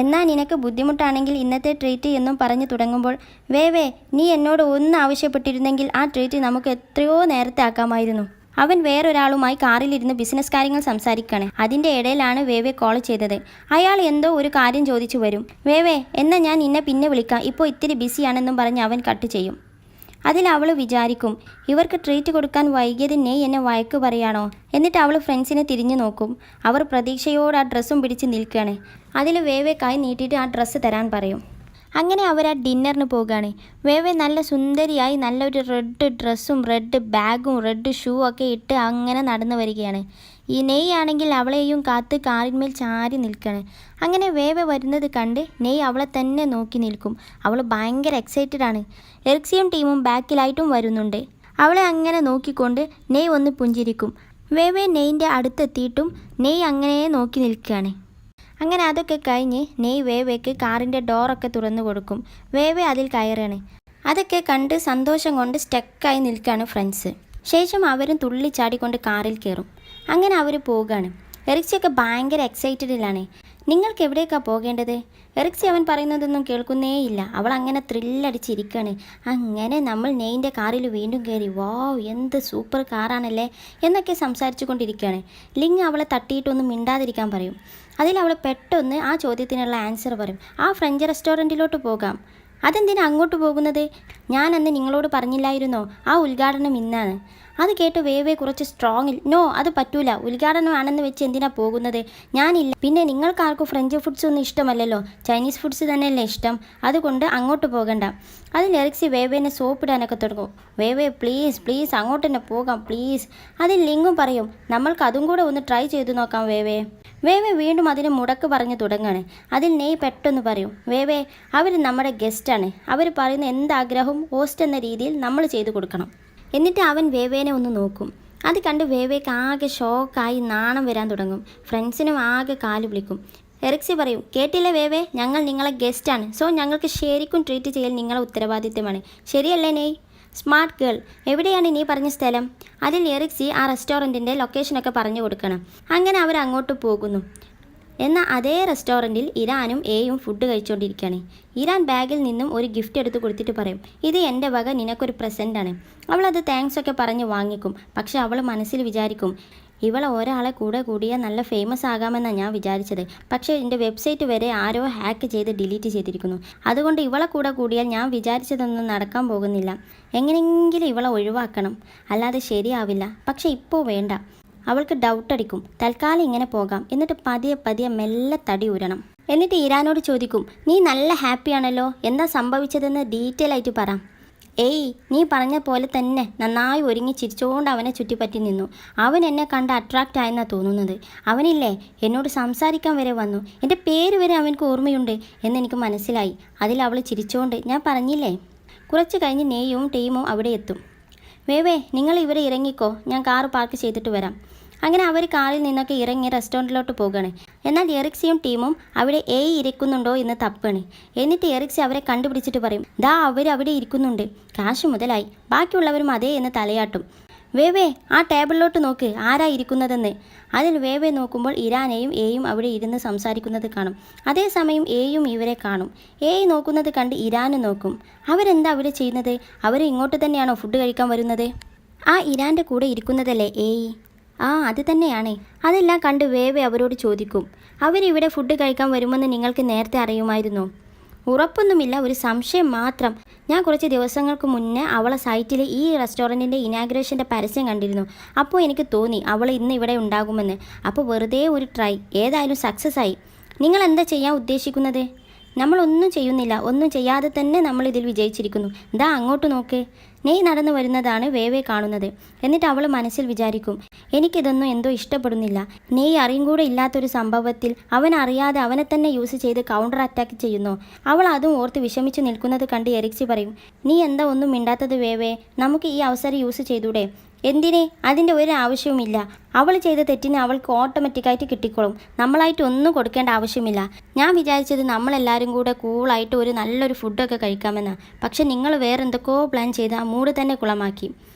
എന്നാൽ നിനക്ക് ബുദ്ധിമുട്ടാണെങ്കിൽ ഇന്നത്തെ ട്രീറ്റ് എന്നും പറഞ്ഞു തുടങ്ങുമ്പോൾ വേവേ നീ എന്നോട് ഒന്ന് ആവശ്യപ്പെട്ടിരുന്നെങ്കിൽ ആ ട്രീറ്റ് നമുക്ക് എത്രയോ നേരത്തെ ആക്കാമായിരുന്നു. അവൻ വേറൊരാളുമായി കാറിലിരുന്ന് ബിസിനസ് കാര്യങ്ങൾ സംസാരിക്കുകയാണ്. അതിൻ്റെ ഇടയിലാണ് വേവേ കോൾ ചെയ്തത്. അയാൾ എന്തോ ഒരു കാര്യം ചോദിച്ചു വരും. വേവേ എന്നാൽ ഞാൻ നിന്നെ പിന്നെ വിളിക്കാം, ഇപ്പോൾ ഇത്തിരി ബിസിയാണെന്നും പറഞ്ഞ് അവൻ കട്ട് ചെയ്യും. അതിൽ അവൾ വിചാരിക്കും ഇവർക്ക് ട്രീറ്റ് കൊടുക്കാൻ വൈകിയത് നെയ് എന്നെ വഴക്ക് പറയാണോ. എന്നിട്ട് അവൾ ഫ്രണ്ട്സിനെ തിരിഞ്ഞു നോക്കും. അവർ പ്രതീക്ഷയോടെ ആ ഡ്രസ്സും പിടിച്ച് നിൽക്കുകയാണ്. അതിൽ വേവേ കൈ നീട്ടിയിട്ട് ആ ഡ്രസ്സ് തരാൻ പറയും. അങ്ങനെ അവർ ആ ഡിന്നറിന് പോകുകയാണ്. വേവേ നല്ല സുന്ദരിയായി നല്ലൊരു റെഡ് ഡ്രസ്സും റെഡ് ബാഗും റെഡ് ഷൂ ഒക്കെ ഇട്ട് അങ്ങനെ നടന്നു വരികയാണ്. ഈ നെയ് ആണെങ്കിൽ അവളെയും കാത്ത് കാറിന്മേൽ ചാരി നിൽക്കുകയാണ്. അങ്ങനെ വേവേ വരുന്നത് കണ്ട് നെയ് അവളെ തന്നെ നോക്കി നിൽക്കും. അവൾ ഭയങ്കര എക്സൈറ്റഡ് ആണ്. എറിക്സിയും ടീമും ബാക്കിലായിട്ടും വരുന്നുണ്ട്. അവളെ അങ്ങനെ നോക്കിക്കൊണ്ട് നെയ് ഒന്ന് പുഞ്ചിരിക്കും. വേവേ നെയ്ൻ്റെ അടുത്തെത്തിയിട്ടും നെയ് അങ്ങനെ നോക്കി നിൽക്കുകയാണ്. അങ്ങനെ അതൊക്കെ കഴിഞ്ഞ് നെയ് വേവേക്ക് കാറിൻ്റെ ഡോറൊക്കെ തുറന്നു കൊടുക്കും. വേവേ അതിൽ കയറാണ്. അതൊക്കെ കണ്ട് സന്തോഷം കൊണ്ട് സ്റ്റക്കായി നിൽക്കുകയാണ് ഫ്രണ്ട്സ്. ശേഷം അവരും തുള്ളി ചാടിക്കൊണ്ട് കാറിൽ കയറും. അങ്ങനെ അവർ പോവുകയാണ്. എറിക്സിയൊക്കെ ഭയങ്കര എക്സൈറ്റഡിലാണ്. നിങ്ങൾക്ക് എവിടേക്കാണ് പോകേണ്ടത്? എറിക്സി അവൻ പറയുന്നതൊന്നും കേൾക്കുന്നേയില്ല. അവൾ അങ്ങനെ ത്രില്ലടിച്ചിരിക്കുകയാണ്. അങ്ങനെ നമ്മൾ നെയ്ൻ്റെ കാറിൽ വീണ്ടും കയറി. വാവ് എന്ത് സൂപ്പർ കാറാണല്ലേ എന്നൊക്കെ സംസാരിച്ചു കൊണ്ടിരിക്കുകയാണ്. ലിങ് അവളെ തട്ടിയിട്ടൊന്നും മിണ്ടാതിരിക്കാൻ പറയും. അതിൽ അവൾ പെട്ടെന്ന് ആ ചോദ്യത്തിനുള്ള ആൻസർ പറയും. ആ ഫ്രഞ്ച് റെസ്റ്റോറൻറ്റിലോട്ട് പോകാം. അതെന്തിനാ അങ്ങോട്ട് പോകുന്നത്? ഞാൻ അന്ന് നിങ്ങളോട് പറഞ്ഞില്ലായിരുന്നോ ആ ഉദ്ഘാടനം ഇന്നാണ്? അത് കേട്ട് വേവേ കുറച്ച് സ്ട്രോങ്ങിൽ നോ അത് പറ്റൂല, ഉദ്ഘാടനമാണെന്ന് വെച്ച് എന്തിനാ പോകുന്നത്? ഞാനില്ല. പിന്നെ നിങ്ങൾക്കാർക്കും ഫ്രഞ്ച് ഫുഡ്സ് ഒന്നും ഇഷ്ടമല്ലല്ലോ, ചൈനീസ് ഫുഡ്സ് തന്നെയല്ലേ ഇഷ്ടം, അതുകൊണ്ട് അങ്ങോട്ട് പോകണ്ട. അതിൽ എറിക്സി വേവേനെ സോപ്പിടാനൊക്കെ തുടങ്ങും. വേവേ പ്ലീസ് പ്ലീസ് അങ്ങോട്ട് തന്നെ പോകാം പ്ലീസ്. അതിൽ ലിങ്ങും പറയും നമ്മൾക്ക് അതും കൂടെ ഒന്ന് ട്രൈ ചെയ്തു നോക്കാം വേവേ. വേവേ വീണ്ടും അതിന് മുടക്ക് പറഞ്ഞു തുടങ്ങാണ്. അതിൽ നെയ് പെട്ടെന്ന് പറയും വേവേ അവർ നമ്മുടെ ഗസ്റ്റാണ്, അവർ പറയുന്ന എന്താഗ്രഹവും ഹോസ്റ്റ് എന്ന രീതിയിൽ നമ്മൾ ചെയ്തു കൊടുക്കണം. എന്നിട്ട് അവൻ വേവേനെ ഒന്ന് നോക്കും. അത് കണ്ട് വേവേക്ക് ആകെ ഷോക്കായി നാണം വരാൻ തുടങ്ങും. ഫ്രണ്ട്സിനും ആകെ കാല് വിളിക്കും. എറിക്സി പറയും കേട്ടില്ലേ വേവേ, ഞങ്ങൾ നിങ്ങളെ ഗസ്റ്റാണ്, സോ ഞങ്ങൾക്ക് ശരിക്കും ട്രീറ്റ് ചെയ്യൽ നിങ്ങളെ ഉത്തരവാദിത്തമാണ്, ശരിയല്ലേ നെയ്? സ്മാർട്ട് ഗേൾ, എവിടെയാണ് നീ പറഞ്ഞ സ്ഥലം? അതിൽ എറിക്സി ആ റെസ്റ്റോറൻറ്റിൻ്റെ ലൊക്കേഷനൊക്കെ പറഞ്ഞു കൊടുക്കണം. അങ്ങനെ അവർ അങ്ങോട്ട് പോകുന്നു. എന്നാൽ അതേ റെസ്റ്റോറൻറ്റിൽ ഇരാനും എയും ഫുഡ് കഴിച്ചുകൊണ്ടിരിക്കുകയാണ്. ഇരാൻ ബാഗിൽ നിന്നും ഒരു ഗിഫ്റ്റ് എടുത്ത് കൊടുത്തിട്ട് പറയും ഇത് എൻ്റെ വക നിനക്കൊരു പ്രസൻറ്റാണ്. അവളത് താങ്ക്സ് ഒക്കെ പറഞ്ഞ് വാങ്ങിക്കും. പക്ഷെ അവൾ മനസ്സിൽ വിചാരിക്കും ഇവളെ ഒരാളെ കൂടെ കൂടിയാൽ നല്ല ഫേമസ് ആകാമെന്നാണ് ഞാൻ വിചാരിച്ചത്, പക്ഷേ എൻ്റെ വെബ്സൈറ്റ് വരെ ആരോ ഹാക്ക് ചെയ്ത് ഡിലീറ്റ് ചെയ്തിരിക്കുന്നു, അതുകൊണ്ട് ഇവളെ കൂടെ കൂടിയാൽ ഞാൻ വിചാരിച്ചതൊന്നും നടക്കാൻ പോകുന്നില്ല. എങ്ങനെയെങ്കിലും ഇവളെ ഒഴിവാക്കണം, അല്ലാതെ ശരിയാവില്ല. പക്ഷെ ഇപ്പോൾ വേണ്ട, അവൾക്ക് ഡൗട്ടടിക്കും. തൽക്കാലം ഇങ്ങനെ പോകാം, എന്നിട്ട് പതിയെ പതിയെ മെല്ലെ തടി ഊരണം. എന്നിട്ട് ഇരാനോട് ചോദിക്കും നീ നല്ല ഹാപ്പിയാണല്ലോ, എന്താ സംഭവിച്ചതെന്ന് ഡീറ്റെയിൽ ആയിട്ട് പറ. ഏയ് നീ പറഞ്ഞ പോലെ തന്നെ നന്നായി ഒരുങ്ങി ചിരിച്ചുകൊണ്ട് അവനെ ചുറ്റിപ്പറ്റി നിന്നു. അവൻ എന്നെ കണ്ട് അട്രാക്റ്റ് ആയെന്നാണ് തോന്നുന്നത്. അവനില്ലേ എന്നോട് സംസാരിക്കാൻ വരെ വന്നു, എൻ്റെ പേര് വരെ അവനക്ക് ഓർമ്മയുണ്ട് എന്നെനിക്ക് മനസ്സിലായി. അതിൽ അവൾ ചിരിച്ചുകൊണ്ട് ഞാൻ പറഞ്ഞില്ലേ. കുറച്ച് കഴിഞ്ഞ് നെയ്യും ടീമും അവിടെ എത്തും. വേവേ നിങ്ങൾ ഇവിടെ ഇറങ്ങിക്കോ, ഞാൻ കാറ് പാർക്ക് ചെയ്തിട്ട് വരാം. അങ്ങനെ അവർ കാറിൽ നിന്നൊക്കെ ഇറങ്ങി റെസ്റ്റോറൻറ്റിലോട്ട് പോകുകയാണ്. എന്നാൽ എറിക്സിയും ടീമും അവിടെ ഇരിക്കുന്നുണ്ടോ എന്ന് തപ്പാണ്. എന്നിട്ട് എറിക്സി അവരെ കണ്ടുപിടിച്ചിട്ട് പറയും ദാ അവിടെ ഇരിക്കുന്നുണ്ട്, കാശ് മുതലായി. ബാക്കിയുള്ളവരും അതേ എന്ന് തലയാട്ടും. വേവേ ആ ടേബിളിലോട്ട് നോക്ക് ആരാ ഇരിക്കുന്നതെന്ന്. അതിൽ വേവേ നോക്കുമ്പോൾ ഇരാനെയും എയും അവിടെ ഇരുന്ന് സംസാരിക്കുന്നത് കാണും. അതേസമയം എയും ഇവരെ കാണും. നോക്കുന്നത് കണ്ട് ഇരാനും നോക്കും. അവരെന്താ അവിടെ ചെയ്യുന്നത്? അവർ ഇങ്ങോട്ട് തന്നെയാണോ ഫുഡ് കഴിക്കാൻ വരുന്നത്? ആ ഇരാൻ്റെ കൂടെ ഇരിക്കുന്നതല്ലേ ആ അത് തന്നെയാണ്. അതെല്ലാം കണ്ട് വേവേ അവരോട് ചോദിക്കും അവരിവിടെ ഫുഡ് കഴിക്കാൻ വരുമെന്ന് നിങ്ങൾക്ക് നേരത്തെ അറിയുമായിരുന്നോ? ഉറപ്പൊന്നുമില്ല, ഒരു സംശയം മാത്രം. ഞാൻ കുറച്ച് ദിവസങ്ങൾക്ക് മുന്നേ അവളെ സൈറ്റിൽ ഈ റെസ്റ്റോറൻറ്റിൻ്റെ ഇനാഗ്രേഷൻ്റെ പരസ്യം കണ്ടിരുന്നു. അപ്പോൾ എനിക്ക് തോന്നി അവൾ ഇന്ന് ഇവിടെ ഉണ്ടാകുമെന്ന്. അപ്പോൾ വെറുതെ ഒരു ട്രൈ, ഏതായാലും സക്സസ് ആയി. നിങ്ങൾ എന്താ ചെയ്യാൻ ഉദ്ദേശിക്കുന്നത്? നമ്മളൊന്നും ചെയ്യുന്നില്ല, ഒന്നും ചെയ്യാതെ തന്നെ നമ്മൾ ഇതിൽ വിജയിച്ചിരിക്കുന്നു. ദാ അങ്ങോട്ട് നോക്ക്. നെയ് നടന്നു വരുന്നതാണ് വേവേ കാണുന്നത്. എന്നിട്ട് അവൾ മനസ്സിൽ വിചാരിക്കും എനിക്കിതൊന്നും എന്തോ ഇഷ്ടപ്പെടുന്നില്ല. നെയ് അറിയും കൂടെ ഇല്ലാത്തൊരു സംഭവത്തിൽ അവൻ അറിയാതെ അവനെ തന്നെ യൂസ് ചെയ്ത് കൗണ്ടർ അറ്റാക്ക് ചെയ്യുന്നു. അവൾ അതും ഓർത്ത് വിഷമിച്ച് നിൽക്കുന്നത് കണ്ട് എറിക്സി പറയും നീ എന്താ ഒന്നും മിണ്ടാത്തത് വേവേ, നമുക്ക് ഈ അവസരം യൂസ് ചെയ്തൂടെ? എന്തിനെ? അതിൻ്റെ ഒരു ആവശ്യവുമില്ല. അവൾ ചെയ്ത തെറ്റിന് അവൾക്ക് ഓട്ടോമാറ്റിക്കായിട്ട് കിട്ടിക്കോളും, നമ്മളായിട്ട് ഒന്നും കൊടുക്കേണ്ട ആവശ്യമില്ല. ഞാൻ വിചാരിച്ചത് നമ്മളെല്ലാവരും കൂടെ കൂളായിട്ട് ഒരു നല്ലൊരു ഫുഡൊക്കെ കഴിക്കാമെന്നാണ്. പക്ഷെ നിങ്ങൾ വേറെ എന്തൊക്കെയോ പ്ലാൻ ചെയ്ത് ആ മൂഡ് തന്നെ കുളമാക്കി.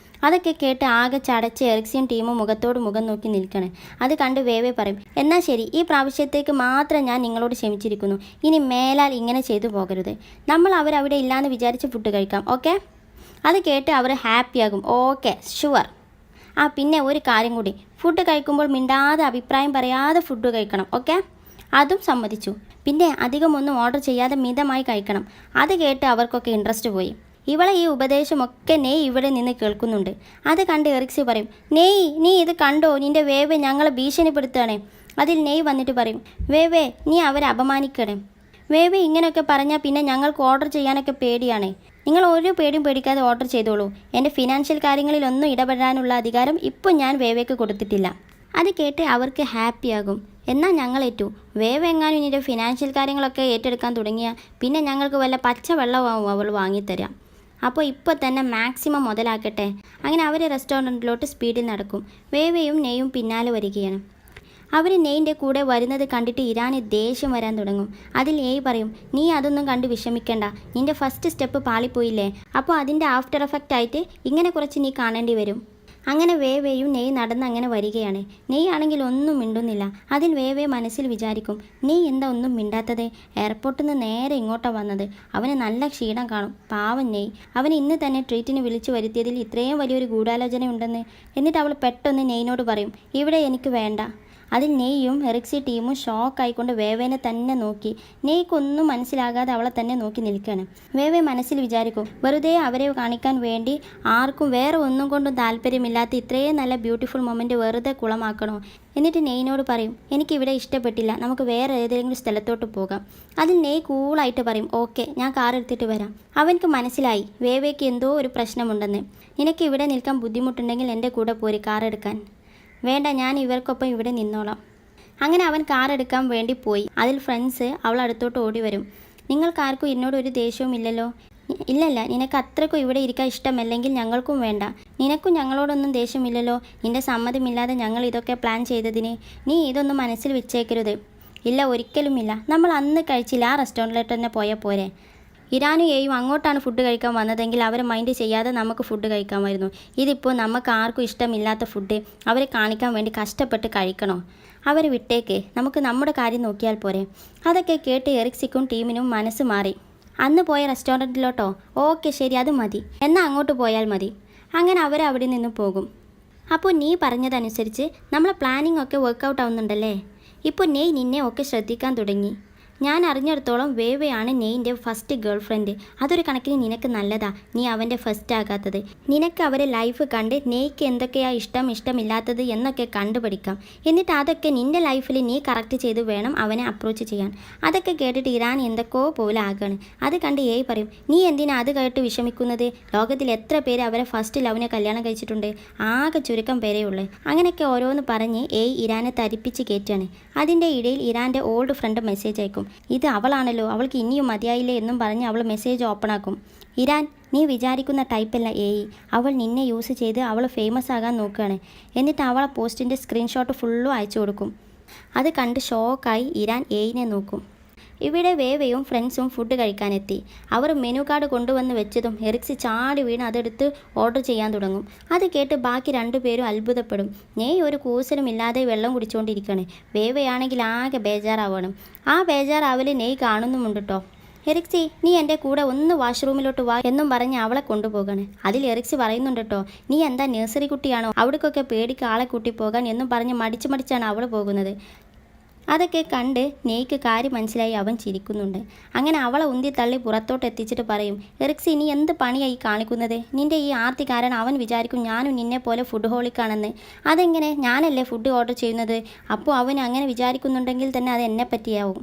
അതൊക്കെ കേട്ട് ആകെ ചടച്ച് എറിക്സിയും ടീമും മുഖത്തോട് മുഖം നോക്കി നിൽക്കണേ. അത് കണ്ട് വേവേ പറയും എന്നാൽ ശരി, ഈ പ്രാവശ്യത്തേക്ക് മാത്രം ഞാൻ നിങ്ങളോട് ക്ഷമിച്ചിരിക്കുന്നു, ഇനി മേലാൽ ഇങ്ങനെ ചെയ്തു പോകരുത്. നമ്മൾ അവരവിടെ ഇല്ലാന്ന് വിചാരിച്ച് ഫുഡ് കഴിക്കാം, ഓക്കെ? അത് കേട്ട് അവർ ഹാപ്പിയാകും. Okay sure. പിന്നെ ഒരു കാര്യം കൂടി, ഫുഡ് കഴിക്കുമ്പോൾ മിണ്ടാതെ അഭിപ്രായം പറയാതെ ഫുഡ് കഴിക്കണം, ഓക്കെ? അതും സമ്മതിച്ചു. പിന്നെ അധികമൊന്നും ഓർഡർ ചെയ്യാതെ മിതമായി കഴിക്കണം. അത് കേട്ട് അവർക്കൊക്കെ ഇൻട്രസ്റ്റ് പോയി. ഇവളെ ഈ ഉപദേശമൊക്കെ നെയ് ഇവിടെ നിന്ന് കേൾക്കുന്നുണ്ട്. അത് കണ്ട് എറിക്സി പറയും നെയ് നീ ഇത് കണ്ടോ, നിൻ്റെ വേവേ ഞങ്ങളെ ഭീഷണിപ്പെടുത്തുകയാണേ. അതിൽ നെയ് വന്നിട്ട് പറയും വേവേ നീ അവരെ അപമാനിക്കണേ. വേവേ ഇങ്ങനെയൊക്കെ പറഞ്ഞാൽ പിന്നെ ഞങ്ങൾക്ക് ഓർഡർ ചെയ്യാനൊക്കെ പേടിയാണേ. നിങ്ങൾ ഒരു പേടിയും പേടിക്കാതെ ഓർഡർ ചെയ്തോളൂ. എൻ്റെ ഫിനാൻഷ്യൽ കാര്യങ്ങളിലൊന്നും ഇടപെടാനുള്ള അധികാരം ഇപ്പോൾ ഞാൻ വേവേക്ക് കൊടുത്തിട്ടില്ല. അത് കേട്ട് അവർക്ക് ഹാപ്പിയാകും. എന്നാൽ ഞങ്ങളേറ്റു. വേവ് എങ്ങാനും ഇതിൻ്റെ ഫിനാൻഷ്യൽ കാര്യങ്ങളൊക്കെ ഏറ്റെടുക്കാൻ തുടങ്ങിയാൽ പിന്നെ ഞങ്ങൾക്ക് വല്ല പച്ചവെള്ളമാവും അവൾ വാങ്ങിത്തരാം. അപ്പോൾ ഇപ്പോൾ തന്നെ മാക്സിമം മുതലാക്കട്ടെ. അങ്ങനെ അവർ റെസ്റ്റോറൻറ്റിലോട്ട് സ്പീഡിൽ നടക്കും. വേവയും നെയ്യും പിന്നാലെ വരികയാണ്. അവർ നെയ്ൻ്റെ കൂടെ വരുന്നത് കണ്ടിട്ട് ഇരാന് ദേഷ്യം വരാൻ തുടങ്ങും. അതിൽ പറയും നീ അതൊന്നും കണ്ട് വിഷമിക്കേണ്ട, നിൻ്റെ ഫസ്റ്റ് സ്റ്റെപ്പ് പാളിപ്പോയില്ലേ, അപ്പോൾ അതിൻ്റെ ആഫ്റ്റർ എഫക്റ്റ് ആയിട്ട് ഇങ്ങനെ കുറച്ച് നീ കാണേണ്ടി വരും. അങ്ങനെ വേവേയും നെയ് നടന്ന് അങ്ങനെ വരികയാണ്. നെയ് ആണെങ്കിൽ ഒന്നും മിണ്ടുന്നില്ല. അതിൽ വേവേ മനസ്സിൽ വിചാരിക്കും നെയ് എന്താ ഒന്നും മിണ്ടാത്തത്, എയർപോർട്ടിൽ നിന്ന് നേരെ ഇങ്ങോട്ടാണ് വന്നത്, അവന് നല്ല ക്ഷീണം കാണും, പാവം നെയ്, അവന് ഇന്ന് തന്നെ ട്രീറ്റിന് വിളിച്ചു വരുത്തിയതിൽ ഇത്രയും വലിയൊരു ഗൂഢാലോചന ഉണ്ടെന്ന്. എന്നിട്ട് അവൾ പെട്ടെന്ന് നെയ്നോട് പറയും ഇവിടെ എനിക്ക് വേണ്ട. അതിൽ നെയ്യും എറിക്സി ടീമും ഷോക്കായിക്കൊണ്ട് വേവേനെ തന്നെ നോക്കി. നെയ്ക്കൊന്നും മനസ്സിലാകാതെ അവളെ തന്നെ നോക്കി നിൽക്കുകയാണ്. വേവെ മനസ്സിൽ വിചാരിക്കും, വെറുതെ അവരെ കാണിക്കാൻ വേണ്ടി ആർക്കും വേറെ ഒന്നും കൊണ്ടും താല്പര്യമില്ലാത്ത ഇത്രയും നല്ല ബ്യൂട്ടിഫുൾ മൊമെൻറ്റ് വെറുതെ കുളമാക്കണോ? എന്നിട്ട് നെയ്യിനോട് പറയും, എനിക്കിവിടെ ഇഷ്ടപ്പെട്ടില്ല, നമുക്ക് വേറെ ഏതെങ്കിലും സ്ഥലത്തോട്ട് പോകാം. അതിൽ നെയ് കൂളായിട്ട് പറയും, ഓക്കെ ഞാൻ കാർ എടുത്തിട്ട് വരാം. അവനക്ക് മനസ്സിലായി വേവേക്ക് എന്തോ ഒരു പ്രശ്നമുണ്ടെന്ന്. നിനക്ക് ഇവിടെ നിൽക്കാൻ ബുദ്ധിമുട്ടുണ്ടെങ്കിൽ എൻ്റെ കൂടെ പോര് കാർ എടുക്കാൻ. വേണ്ട, ഞാൻ ഇവർക്കൊപ്പം ഇവിടെ നിന്നോളാം. അങ്ങനെ അവൻ കാർ എടുക്കാൻ വേണ്ടി പോയി. അതിൽ ഫ്രണ്ട്സ് അവളടുത്തോട്ട് ഓടി വരും. നിങ്ങൾക്കാർക്കും എന്നോട് ഒരു ദേഷ്യവും ഇല്ലല്ലോ? ഇല്ലല്ല, നിനക്ക് അത്രയ്ക്കും ഇവിടെ ഇരിക്കാൻ ഇഷ്ടമല്ലെങ്കിൽ ഞങ്ങൾക്കും വേണ്ട. നിനക്കും ഞങ്ങളോടൊന്നും ദേഷ്യമില്ലല്ലോ? നിൻ്റെ സമ്മതമില്ലാതെ ഞങ്ങൾ ഇതൊക്കെ പ്ലാൻ ചെയ്തതിന് നീ ഇതൊന്നും മനസ്സിൽ വെച്ചേക്കരുത്. ഇല്ല, ഒരിക്കലുമില്ല. നമ്മൾ അന്ന് കഴിച്ചില്ല ആ റെസ്റ്റോറൻറ്റിലോട്ട് തന്നെ പോയാൽ പോരെ? ഇരാനും ഏയും അങ്ങോട്ടാണ് ഫുഡ് കഴിക്കാൻ വന്നതെങ്കിൽ അവരെ മൈൻഡ് ചെയ്യാതെ നമുക്ക് ഫുഡ് കഴിക്കാമായിരുന്നു. ഇതിപ്പോൾ നമുക്ക് ആർക്കും ഇഷ്ടമില്ലാത്ത ഫുഡ് അവരെ കാണിക്കാൻ വേണ്ടി കഷ്ടപ്പെട്ട് കഴിക്കണോ? അവരെ വിട്ടേക്ക്, നമുക്ക് നമ്മുടെ കാര്യം നോക്കിയാൽ പോരെ. അതൊക്കെ കേട്ട് എറിക്സിക്കും ടീമിനും മനസ്സ് മാറി. അന്ന് പോയ റെസ്റ്റോറൻറ്റിലോട്ടോ? ഓക്കെ ശരി, അത് മതി, എന്നാൽ അങ്ങോട്ട് പോയാൽ മതി. അങ്ങനെ അവരവിടെ നിന്ന് പോകും. അപ്പോൾ നീ പറഞ്ഞതനുസരിച്ച് നമ്മളെ പ്ലാനിങ് ഒക്കെ വർക്കൗട്ട് ആവുന്നുണ്ടല്ലേ? ഇപ്പോൾ നെയ് നിന്നെ ഒക്കെ ശ്രദ്ധിക്കാൻ തുടങ്ങി. ഞാൻ അറിഞ്ഞിടത്തോളം വേവയാണ് നെയ്യിൻ്റെ ഫസ്റ്റ് ഗേൾ ഫ്രണ്ട്. അതൊരു കണക്കിന് നിനക്ക് നല്ലതാ നീ അവൻ്റെ ഫസ്റ്റ് ആകാത്തത്. നിനക്ക് അവരെ ലൈഫ് കണ്ട് നെയ്ക്ക് എന്തൊക്കെയാണ് ഇഷ്ടമില്ലാത്തത് എന്നൊക്കെ കണ്ടുപിടിക്കാം. എന്നിട്ട് അതൊക്കെ നിൻ്റെ ലൈഫിൽ നീ കറക്റ്റ് ചെയ്ത് വേണം അവനെ അപ്രോച്ച് ചെയ്യാൻ. അതൊക്കെ കേട്ടിട്ട് ഇറാൻ എന്തൊക്കെയോ പോലെ ആകാണ്. അത് കണ്ട് ഏയ് പറയും, നീ എന്തിനാ അത് കേട്ട് വിഷമിക്കുന്നത്? ലോകത്തിൽ എത്ര പേര് അവരെ ഫസ്റ്റ് ലവിനെ കല്യാണം കഴിച്ചിട്ടുണ്ട്? ആകെ ചുരുക്കം പേരേ ഉള്ളൂ. അങ്ങനെയൊക്കെ ഓരോന്ന് പറഞ്ഞ് ഏയ് ഇറാനെ തരിപ്പിച്ച് കയറ്റാണ്. അതിൻ്റെ ഇടയിൽ ഇറാൻ്റെ ഓൾഡ് ഫ്രണ്ട് മെസ്സേജ് അയക്കും. ഇത് അവളാണല്ലോ, അവൾക്ക് ഇനിയും മതിയായില്ലേ എന്നും പറഞ്ഞ് അവൾ മെസ്സേജ് ഓപ്പൺ ആക്കും. ഇറാൻ, നീ വിചാരിക്കുന്ന ടൈപ്പല്ല ഏയ്. അവൾ നിന്നെ യൂസ് ചെയ്ത് അവൾ ഫേമസ് ആകാൻ നോക്കുകയാണ്. എന്നിട്ട് അവളെ പോസ്റ്റിൻ്റെ സ്ക്രീൻഷോട്ട് ഫുള്ളും അയച്ചു കൊടുക്കും. അത് കണ്ട് ഷോക്കായി ഇറാൻ ഏയിനെ നോക്കും. ഇവിടെ വേവയും ഫ്രണ്ട്സും ഫുഡ് കഴിക്കാനെത്തി. അവർ മെനു കാർഡ് കൊണ്ടുവന്ന് വെച്ചതും എറിക്സ് ചാടി വീണ് അതെടുത്ത് ഓർഡർ ചെയ്യാൻ തുടങ്ങും. അത് കേട്ട് ബാക്കി രണ്ടുപേരും അത്ഭുതപ്പെടും. നെയ് ഒരു കൂസലുമില്ലാതെ വെള്ളം കുടിച്ചുകൊണ്ടിരിക്കുകയാണ്. വേവയാണെങ്കിൽ ആകെ ബേജാറാവണം. ആ ബേജാറാവൽ നെയ് കാണുന്നുമുണ്ട് കേട്ടോ. എറിക്സി, നീ എൻ്റെ കൂടെ ഒന്ന് വാഷ്റൂമിലോട്ട് വാ എന്നും പറഞ്ഞ് അവളെ കൊണ്ടുപോകാണ്. അതിൽ എറിക്സി പറയുന്നുണ്ട് കേട്ടോ, നീ എന്താ നഴ്സറി കുട്ടിയാണോ? അവിടേക്കൊക്കെ പേടിക്ക് ആളെ കൂട്ടി പോകാൻ എന്നും പറഞ്ഞ് മടിച്ചാണ് അവൾ പോകുന്നത്. അതൊക്കെ കണ്ട് നെയ്ക്ക് കാര്യം മനസ്സിലായി. അവൻ ചിരിക്കുന്നുണ്ട്. അങ്ങനെ അവളെ ഉന്തി തള്ളി പുറത്തോട്ട് എത്തിച്ചിട്ട് പറയും, എറിക്സി നീ എന്ത് പണിയായി കാണിക്കുന്നത്? നിൻ്റെ ഈ ആർത്തി കാരണം അവൻ വിചാരിക്കും ഞാനും നിന്നെ പോലെ ഫുഡ് ഹോളിക്കാണെന്ന്. അതെങ്ങനെ? ഞാനല്ലേ ഫുഡ് ഓർഡർ ചെയ്യുന്നത്. അപ്പോൾ അവൻ അങ്ങനെ വിചാരിക്കുന്നുണ്ടെങ്കിൽ തന്നെ അത് എന്നെ പറ്റിയാവും.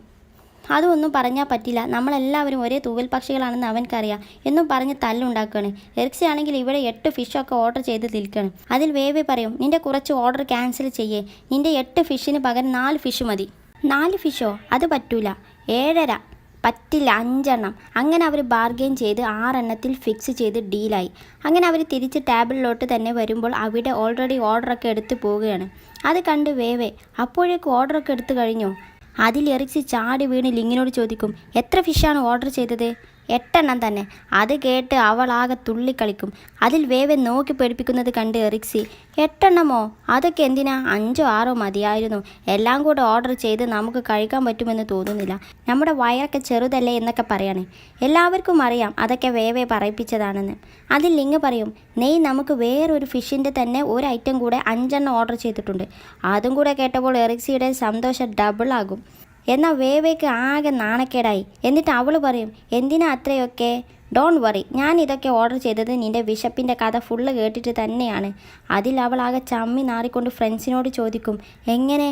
അതൊന്നും പറഞ്ഞാൽ പറ്റില്ല, നമ്മളെല്ലാവരും ഒരേ തൂവൽ പക്ഷികളാണെന്ന് അവൻക്കറിയാം എന്നും പറഞ്ഞ് തല്ലുണ്ടാക്കുകയാണ്. എറിക്സി ആണെങ്കിൽ ഇവിടെ 8 ഫിഷൊക്കെ ഓർഡർ ചെയ്ത് നിൽക്കുകയാണ്. അതിൽ വേവേ പറയും, നിൻ്റെ കുറച്ച് ഓർഡർ ക്യാൻസൽ ചെയ്യേ. നിൻ്റെ 8 ഫിഷിന് പകരം 4 ഫിഷ് മതി. 4 ഫിഷോ? അത് പറ്റൂല. 7.5 പറ്റില്ല, 5 എണ്ണം. അങ്ങനെ അവർ ബാർഗെയിൻ ചെയ്ത് 6 എണ്ണത്തിൽ ഫിക്സ് ചെയ്ത് ഡീലായി. അങ്ങനെ അവർ തിരിച്ച് ടേബിളിലോട്ട് തന്നെ വരുമ്പോൾ അവിടെ ഓൾറെഡി ഓർഡറൊക്കെ എടുത്ത് പോവുകയാണ്. അത് കണ്ട് വേവേ, അപ്പോഴേക്കും ഓർഡറൊക്കെ എടുത്തു കഴിഞ്ഞു. അതിൽ എറിക്സി ചാടി വീണ് ലിങ്ങിനോട് ചോദിക്കും, എത്ര ഫിഷാണ് ഓർഡർ ചെയ്തത്? 8 എണ്ണം തന്നെ. അത് കേട്ട് അവളാകെ തുള്ളിക്കളിക്കും. അതിൽ വേവെ നോക്കി പേടിപ്പിക്കുന്നത് കണ്ട് എറിക്സി, 8 എണ്ണമോ? അതൊക്കെ എന്തിനാ? 5ഓ 6ഓ മതിയായിരുന്നു. എല്ലാം കൂടെ ഓർഡർ ചെയ്ത് നമുക്ക് കഴിക്കാൻ പറ്റുമെന്ന് തോന്നുന്നില്ല. നമ്മുടെ വയറൊക്കെ ചെറുതല്ലേ എന്നൊക്കെ പറയാണ്. എല്ലാവർക്കും അറിയാം അതൊക്കെ വേവെ പറയിപ്പിച്ചതാണെന്ന്. അതിൽ ലിങ് പറയും, നെയ് നമുക്ക് വേറൊരു ഫിഷിൻ്റെ തന്നെ ഒരു ഐറ്റം കൂടെ 5 എണ്ണം ഓർഡർ ചെയ്തിട്ടുണ്ട്. അതും കൂടെ കേട്ടപ്പോൾ എറിക്സിയുടെ സന്തോഷം ഡബിൾ ആകും. എന്നാൽ വേവേക്ക് ആകെ നാണക്കേടായി. എന്നിട്ട് അവൾ പറയും, എന്തിനാ അത്രയൊക്കെ? ഡോണ്ട് വറി, ഞാൻ ഇതൊക്കെ ഓർഡർ ചെയ്തത് നിൻ്റെ വിശപ്പിൻ്റെ കഥ ഫുള്ള് കേട്ടിട്ട് തന്നെയാണ്. അതിൽ അവൾ ആകെ ചമ്മി നാറിക്കൊണ്ട് ഫ്രണ്ട്സിനോട് ചോദിക്കും, എങ്ങനെ?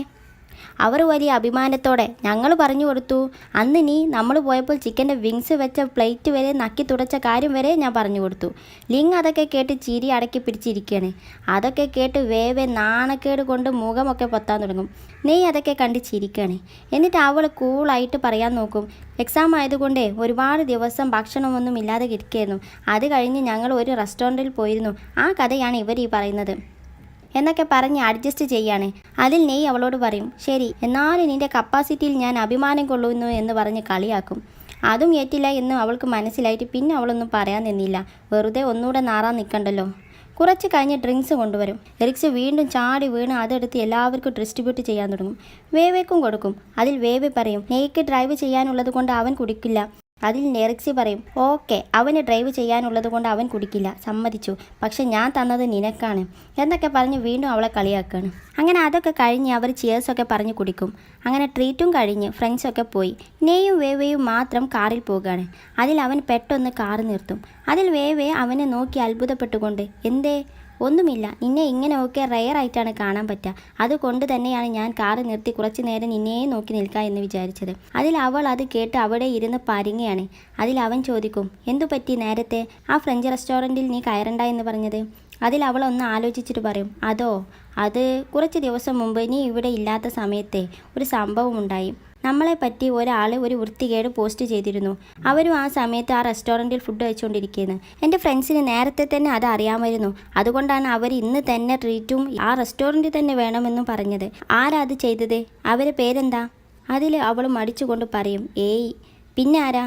അവർ വലിയ അഭിമാനത്തോടെ, ഞങ്ങൾ പറഞ്ഞു കൊടുത്തു. അന്ന് നീ നമ്മൾ പോയപ്പോൾ ചിക്കൻ്റെ വിങ്സ് വെച്ച പ്ലേറ്റ് വരെ നക്കി തുടച്ച കാര്യം വരെ ഞാൻ പറഞ്ഞു കൊടുത്തു. ലിങ് അതൊക്കെ കേട്ട് ചിരി അടക്കി പിടിച്ചിരിക്കുകയാണ്. അതൊക്കെ കേട്ട് വേവെ നാണക്കേട് കൊണ്ട് മുഖമൊക്കെ പൊത്താൻ തുടങ്ങും. നെയ് അതൊക്കെ കണ്ട് ചിരിക്കുകയാണ്. എന്നിട്ട് അവൾ കൂളായിട്ട് പറയാൻ നോക്കും, എക്സാം ആയതുകൊണ്ടേ ഒരുപാട് ദിവസം ഭക്ഷണമൊന്നും ഇല്ലാതെ ഇരിക്കുകയായിരുന്നു. അത് കഴിഞ്ഞ് ഞങ്ങൾ ഒരു റെസ്റ്റോറൻറ്റിൽ പോയിരുന്നു. ആ കഥയാണ് ഇവർ ഈ പറയുന്നത് എന്നൊക്കെ പറഞ്ഞ് അഡ്ജസ്റ്റ് ചെയ്യാണ്. അതിൽ നെയ് അവളോട് പറയും, ശരി എന്നാലും നിൻ്റെ കപ്പാസിറ്റിയിൽ ഞാൻ അഭിമാനം കൊള്ളുന്നു എന്ന് പറഞ്ഞ് കളിയാക്കും. അതും ഏറ്റില്ല എന്ന് അവൾക്ക് മനസ്സിലായിട്ട് പിന്നെ അവളൊന്നും പറയാൻ നിന്നില്ല. വെറുതെ ഒന്നുകൂടെ നാറാൻ നിൽക്കണ്ടല്ലോ. കുറച്ച് കഴിഞ്ഞ് ഡ്രിങ്ക്സ് കൊണ്ടുവരും. എറിക്സ് വീണ്ടും ചാടി വീണ് അതെടുത്ത് എല്ലാവർക്കും ഡിസ്ട്രിബ്യൂട്ട് ചെയ്യാൻ തുടങ്ങും. വേവേക്കും കൊടുക്കും. അതിൽ വേവെ പറയും, നെയ്ക്ക് ഡ്രൈവ് ചെയ്യാനുള്ളത് കൊണ്ട് അവൻ കുടിക്കില്ല. അതിൽ എറിക്സി പറയും, ഓക്കെ അവന് ഡ്രൈവ് ചെയ്യാനുള്ളത് കൊണ്ട് അവൻ കുടിക്കില്ല, സമ്മതിച്ചു, പക്ഷെ ഞാൻ തന്നത് നിനക്കാണ് എന്നൊക്കെ പറഞ്ഞ് വീണ്ടും അവളെ കളിയാക്കുകയാണ്. അങ്ങനെ അതൊക്കെ കഴിഞ്ഞ് അവർ ചിയേഴ്സൊക്കെ പറഞ്ഞ് കുടിക്കും. അങ്ങനെ ട്രീറ്റും കഴിഞ്ഞ് ഫ്രണ്ട്സൊക്കെ പോയി. നെയ്യും വേവയും മാത്രം കാറിൽ പോകുകയാണ്. അതിൽ അവൻ പെട്ടെന്ന് കാറ് നിർത്തും. അതിൽ വേവെ അവനെ നോക്കി അത്ഭുതപ്പെട്ടുകൊണ്ട്, എന്തേ? ഒന്നുമില്ല, നിന്നെ ഇങ്ങനെയൊക്കെ റെയറായിട്ടാണ് കാണാൻ പറ്റുക, അതുകൊണ്ട് തന്നെയാണ് ഞാൻ കാറ് നിർത്തി കുറച്ച് നേരം നിന്നെ നോക്കി നിൽക്കുക എന്ന് വിചാരിച്ചത്. അതിൽ അവൾ അത് കേട്ട് അവിടെ ഇരുന്ന് പരുങ്ങയാണ്. അതിൽ അവൻ ചോദിക്കും, എന്തു പറ്റി നേരത്തെ ആ ഫ്രഞ്ച് റെസ്റ്റോറൻറ്റിൽ നീ കയറണ്ട എന്ന് പറഞ്ഞത്? അതിൽ അവൾ ഒന്ന് ആലോചിച്ചിട്ട് പറയും, അത് കുറച്ച് ദിവസം മുമ്പ് നീ ഇവിടെ ഇല്ലാത്ത സമയത്തെ ഒരു സംഭവം ഉണ്ടായി. നമ്മളെപ്പറ്റി ഒരാൾ ഒരു വൃത്തികേട് പോസ്റ്റ് ചെയ്തിരുന്നു. അവരും ആ സമയത്ത് ആ റെസ്റ്റോറൻറ്റിൽ ഫുഡ് കഴിച്ചുകൊണ്ടിരിക്കുകയാണ്. എൻ്റെ ഫ്രണ്ട്സിന് നേരത്തെ തന്നെ അത് അറിയാമായിരുന്നു. അതുകൊണ്ടാണ് അവർ ഇന്ന് തന്നെ ട്രീറ്റും ആ റെസ്റ്റോറൻറ്റിൽ തന്നെ വേണമെന്നും പറഞ്ഞത്. ആരാ അത് ചെയ്തത്? അവരെ പേരെന്താ? അതിൽ അവൾ മടിച്ചുകൊണ്ട് പറയും, ഏയ് പിന്നെ ആരാ?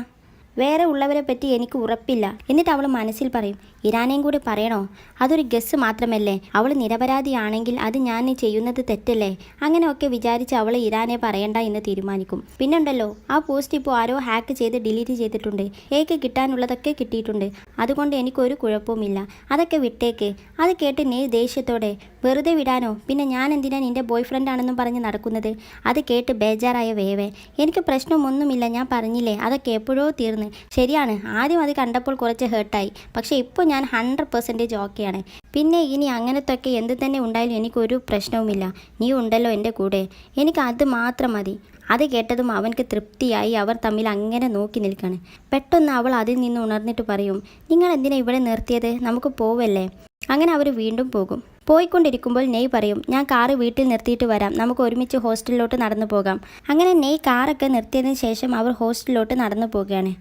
വേറെ ഉള്ളവരെ പറ്റി എനിക്ക് ഉറപ്പില്ല. എന്നിട്ട് അവൾ മനസ്സിൽ പറയും, ഇരാനെയും കൂടി പറയണോ? അതൊരു ഗസ് മാത്രമല്ലേ, അവൾ നിരപരാധിയാണെങ്കിൽ അത് ഞാൻ ചെയ്യുന്നത് തെറ്റല്ലേ? അങ്ങനെയൊക്കെ വിചാരിച്ച് അവൾ ഇരാനെ പറയണ്ട എന്ന് തീരുമാനിക്കും. പിന്നുണ്ടല്ലോ, ആ പോസ്റ്റ് ഇപ്പോൾ ആരോ ഹാക്ക് ചെയ്ത് ഡിലീറ്റ് ചെയ്തിട്ടുണ്ട്. ഏക്ക് കിട്ടാനുള്ളതൊക്കെ കിട്ടിയിട്ടുണ്ട്. അതുകൊണ്ട് എനിക്കൊരു കുഴപ്പവുമില്ല, അതൊക്കെ വിട്ടേക്ക്. അത് കേട്ട് നീ ദേഷ്യത്തോടെ, വെറുതെ വിടാനോ? പിന്നെ ഞാൻ എന്തിനാ നിൻ്റെ ബോയ് ഫ്രണ്ടാണെന്നും പറഞ്ഞ് നടക്കുന്നത്? അത് കേട്ട് ബേജാറായ വേവേ, എനിക്ക് പ്രശ്നമൊന്നുമില്ല, ഞാൻ പറഞ്ഞില്ലേ, അതൊക്കെ എപ്പോഴോ തീർന്നു. ശരിയാണ്, ആദ്യം അത് കണ്ടപ്പോൾ കുറച്ച് ഹേർട്ടായി, പക്ഷേ ഇപ്പോൾ ഞാൻ 100% ഓക്കെയാണ്. പിന്നെ ഇനി അങ്ങനത്തൊക്കെ എന്ത് തന്നെ ഉണ്ടായാലും എനിക്കൊരു പ്രശ്നവുമില്ല. നീ ഉണ്ടല്ലോ എൻ്റെ കൂടെ, എനിക്ക് അത് മാത്രം മതി. അത് കേട്ടതും അവൻക്ക് തൃപ്തിയായി. അവർ തമ്മിൽ അങ്ങനെ നോക്കി നിൽക്കുകയാണ്. പെട്ടെന്ന് അവൾ അതിൽ നിന്ന് ഉണർന്നിട്ട് പറയും, നിങ്ങൾ എന്തിനാ ഇവിടെ നിർത്തിയത്? നമുക്ക് പോവല്ലേ? അങ്ങനെ അവർ വീണ്ടും പോകും. പോയിക്കൊണ്ടിരിക്കുമ്പോൾ നെയ് പറയും, ഞാൻ കാറ് വീട്ടിൽ നിർത്തിയിട്ട് വരാം, നമുക്ക് ഒരുമിച്ച് ഹോസ്റ്റലിലോട്ട് നടന്നു പോകാം. അങ്ങനെ നെയ് കാറൊക്കെ നിർത്തിയതിന് ശേഷം അവർ ഹോസ്റ്റലിലോട്ട് നടന്നു പോവുകയാണ്.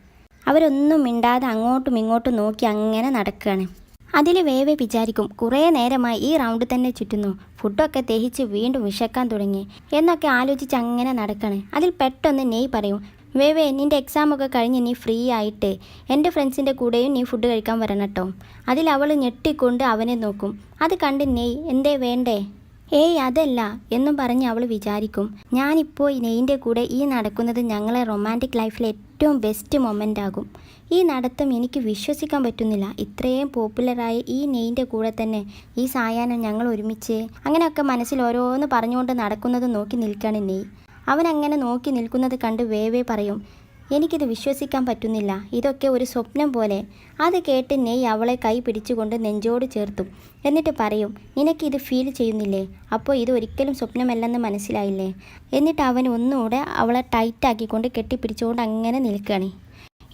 അവരൊന്നും മിണ്ടാതെ അങ്ങോട്ടും ഇങ്ങോട്ടും നോക്കി അങ്ങനെ നടക്കുകയാണ്. അതിൽ വേവെ വിചാരിക്കും, കുറേ നേരമായി ഈ റൗണ്ട് തന്നെ ചുറ്റുന്നു, ഫുഡൊക്കെ ദഹിച്ച് വീണ്ടും വിശക്കാൻ തുടങ്ങി എന്നൊക്കെ ആലോചിച്ച് അങ്ങനെ നടക്കുകയാണ്. അതിൽ പെട്ടെന്ന് നെയ് പറയും, വേവേ നിൻ്റെ എക്സാമൊക്കെ കഴിഞ്ഞ് നീ ഫ്രീ ആയിട്ട് എൻ്റെ ഫ്രണ്ട്സിൻ്റെ കൂടെയും നീ ഫുഡ് കഴിക്കാൻ വരണം കേട്ടോ. അതിൽ അവൾ ഞെട്ടിക്കൊണ്ട് അവനെ നോക്കും. അത് കണ്ട് നെയ്, എന്തേ വേണ്ടേ? ഏയ് അതല്ല എന്നും പറഞ്ഞ് അവൾ വിചാരിക്കും, ഞാനിപ്പോൾ നെയ്യിൻ്റെ കൂടെ ഈ നടക്കുന്നത് ഞങ്ങളെ റൊമാൻറ്റിക് ലൈഫിലെ ഏറ്റവും ബെസ്റ്റ് മൊമെൻ്റ് ആകും. ഈ നടത്തം എനിക്ക് വിശ്വസിക്കാൻ പറ്റുന്നില്ല. ഇത്രയും പോപ്പുലറായ ഈ നെയ്യിൻ്റെ കൂടെ തന്നെ ഈ സായാഹ്നം ഞങ്ങൾ ഒരുമിച്ച്, അങ്ങനെയൊക്കെ മനസ്സിൽ ഓരോന്ന് പറഞ്ഞുകൊണ്ട് നടക്കുന്നത് നോക്കി നിൽക്കുകയാണ് നെയ്. അവനങ്ങനെ നോക്കി നിൽക്കുന്നത് കണ്ട് വേവേ പറയും, എനിക്കിത് വിശ്വസിക്കാൻ പറ്റുന്നില്ല, ഇതൊക്കെ ഒരു സ്വപ്നം പോലെ. അത് കേട്ട് നെയ് അവളെ കൈ പിടിച്ചുകൊണ്ട് നെഞ്ചോട് ചേർത്തും. എന്നിട്ട് പറയും, നിനക്കിത് ഫീൽ ചെയ്യുന്നില്ലേ? അപ്പോൾ ഇത് ഒരിക്കലും സ്വപ്നമല്ലെന്ന് മനസ്സിലായില്ലേ? എന്നിട്ട് അവൻ ഒന്നുകൂടെ അവളെ ടൈറ്റാക്കിക്കൊണ്ട് കെട്ടിപ്പിടിച്ചുകൊണ്ട് അങ്ങനെ നിൽക്കുകയാണ്.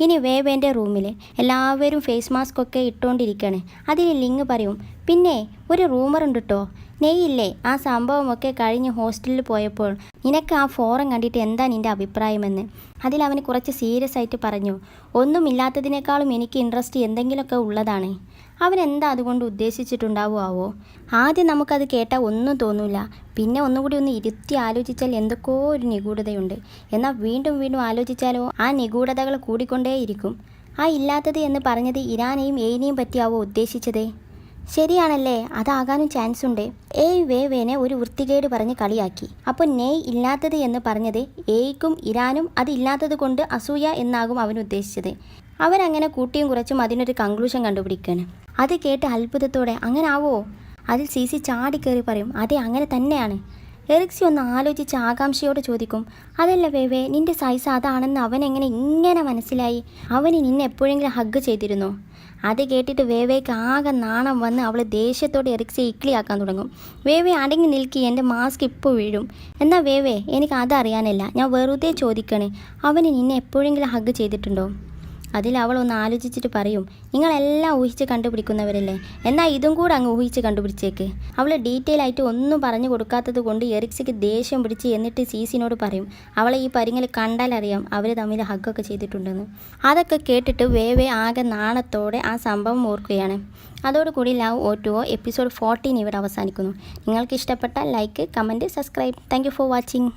ഇനി വേവേൻ്റെ റൂമിൽ എല്ലാവരും ഫേസ് മാസ്ക് ഒക്കെ ഇട്ടുകൊണ്ടിരിക്കുകയാണ്. അതിൽ ലിങ് പറയും, പിന്നെ ഒരു റൂമറുണ്ട് കേട്ടോ, നെയ്യില്ലേ ആ സംഭവമൊക്കെ കഴിഞ്ഞ് ഹോസ്റ്റലിൽ പോയപ്പോൾ നിനക്ക് ആ ഫോറം കണ്ടിട്ട് എന്താ നിൻ്റെ അഭിപ്രായമെന്ന്. അതിൽ അവന് കുറച്ച് സീരിയസ് ആയിട്ട് പറഞ്ഞു, ഒന്നുമില്ലാത്തതിനേക്കാളും എനിക്ക് ഇൻട്രസ്റ്റ് എന്തെങ്കിലുമൊക്കെ ഉള്ളതാണ്. അവൻ എന്താ അതുകൊണ്ട് ഉദ്ദേശിച്ചിട്ടുണ്ടാവുമോ? ആദ്യം നമുക്കത് കേട്ടാൽ ഒന്നും തോന്നില്ല, പിന്നെ ഒന്നുകൂടി ഒന്ന് ഇരുത്തി ആലോചിച്ചാൽ എന്തൊക്കെയോ ഒരു നിഗൂഢതയുണ്ട്. എന്നാൽ വീണ്ടും വീണ്ടും ആലോചിച്ചാലോ ആ നിഗൂഢതകൾ കൂടിക്കൊണ്ടേയിരിക്കും. ആ ഇല്ലാത്തത് എന്ന് പറഞ്ഞത് ഇരാനെയും എയ്നെയും പറ്റിയാവോ ഉദ്ദേശിച്ചത്? ശരിയാണല്ലേ, അതാകാനും ചാൻസ് ഉണ്ട്. ഏയ് വേവേനെ ഒരു വൃത്തികേട് പറഞ്ഞ് കളിയാക്കി. അപ്പോൾ നെയ് ഇല്ലാത്തത് എന്ന് പറഞ്ഞത് ഏയ്ക്കും ഇരാനും അത് ഇല്ലാത്തത് കൊണ്ട് അസൂയ എന്നാകും അവൻ ഉദ്ദേശിച്ചത്. അവരങ്ങനെ കൂട്ടിയും കുറച്ചും അതിനൊരു കൺക്ലൂഷൻ കണ്ടുപിടിക്കുകയാണ്. അത് കേട്ട് അത്ഭുതത്തോടെ, അങ്ങനെ ആവോ? അതിൽ സി ചാടിക്കേറി പറയും, അതെ അങ്ങനെ തന്നെയാണ്. എറിക്സി ഒന്ന് ആലോചിച്ച് ആകാംക്ഷയോടെ ചോദിക്കും, അതല്ല വേവേ, നിൻ്റെ സൈസ് അതാണെന്ന് അവനെങ്ങനെ ഇങ്ങനെ മനസ്സിലായി? അവന് നിന്നെ എപ്പോഴെങ്കിലും ഹഗ് ചെയ്തിരുന്നോ? അത് കേട്ടിട്ട് വേവേക്ക് ആകെ നാണം വന്ന് അവൾ ദേഷ്യത്തോടെ എറിക്സിയെ ഇക്ലിയാക്കാൻ തുടങ്ങും. വേവേ അടങ്ങി നിൽക്കി, എൻ്റെ മാസ്ക് ഇപ്പോൾ വീഴും. എന്നാൽ വേവേ എനിക്ക് അതറിയാനല്ല, ഞാൻ വെറുതെ ചോദിക്കണേ, അവന് നിന്നെ എപ്പോഴെങ്കിലും ഹഗ് ചെയ്തിട്ടുണ്ടോ? അതിൽ അവൾ ഒന്ന് ആലോചിച്ചിട്ട് പറയും, നിങ്ങളെല്ലാം ഊഹിച്ച് കണ്ടുപിടിക്കുന്നവരല്ലേ, എന്നാൽ ഇതും കൂടെ അങ്ങ് ഊഹിച്ച് കണ്ടുപിടിച്ചേക്ക്. അവൾ ഡീറ്റെയിൽ ആയിട്ട് ഒന്നും പറഞ്ഞു കൊടുക്കാത്തത് കൊണ്ട് എറിക്സിക്ക് ദേഷ്യം പിടിച്ച് എന്നിട്ട് സീസിനോട് പറയും, അവളെ ഈ പരിങ്ങൽ കണ്ടാലറിയാം അവർ തമ്മിൽ ഹഗ്ഗൊക്കെ ചെയ്തിട്ടുണ്ടെന്ന്. അതൊക്കെ കേട്ടിട്ട് വേവേ ആകെ നാണത്തോടെ ആ സംഭവം ഓർക്കുകയാണ്. അതോടുകൂടി ലവ് O2O എപ്പിസോഡ് 14 ഇവിടെ അവസാനിക്കുന്നു. നിങ്ങൾക്ക് ഇഷ്ടപ്പെട്ട like, comment, subscribe. Thank you for watching.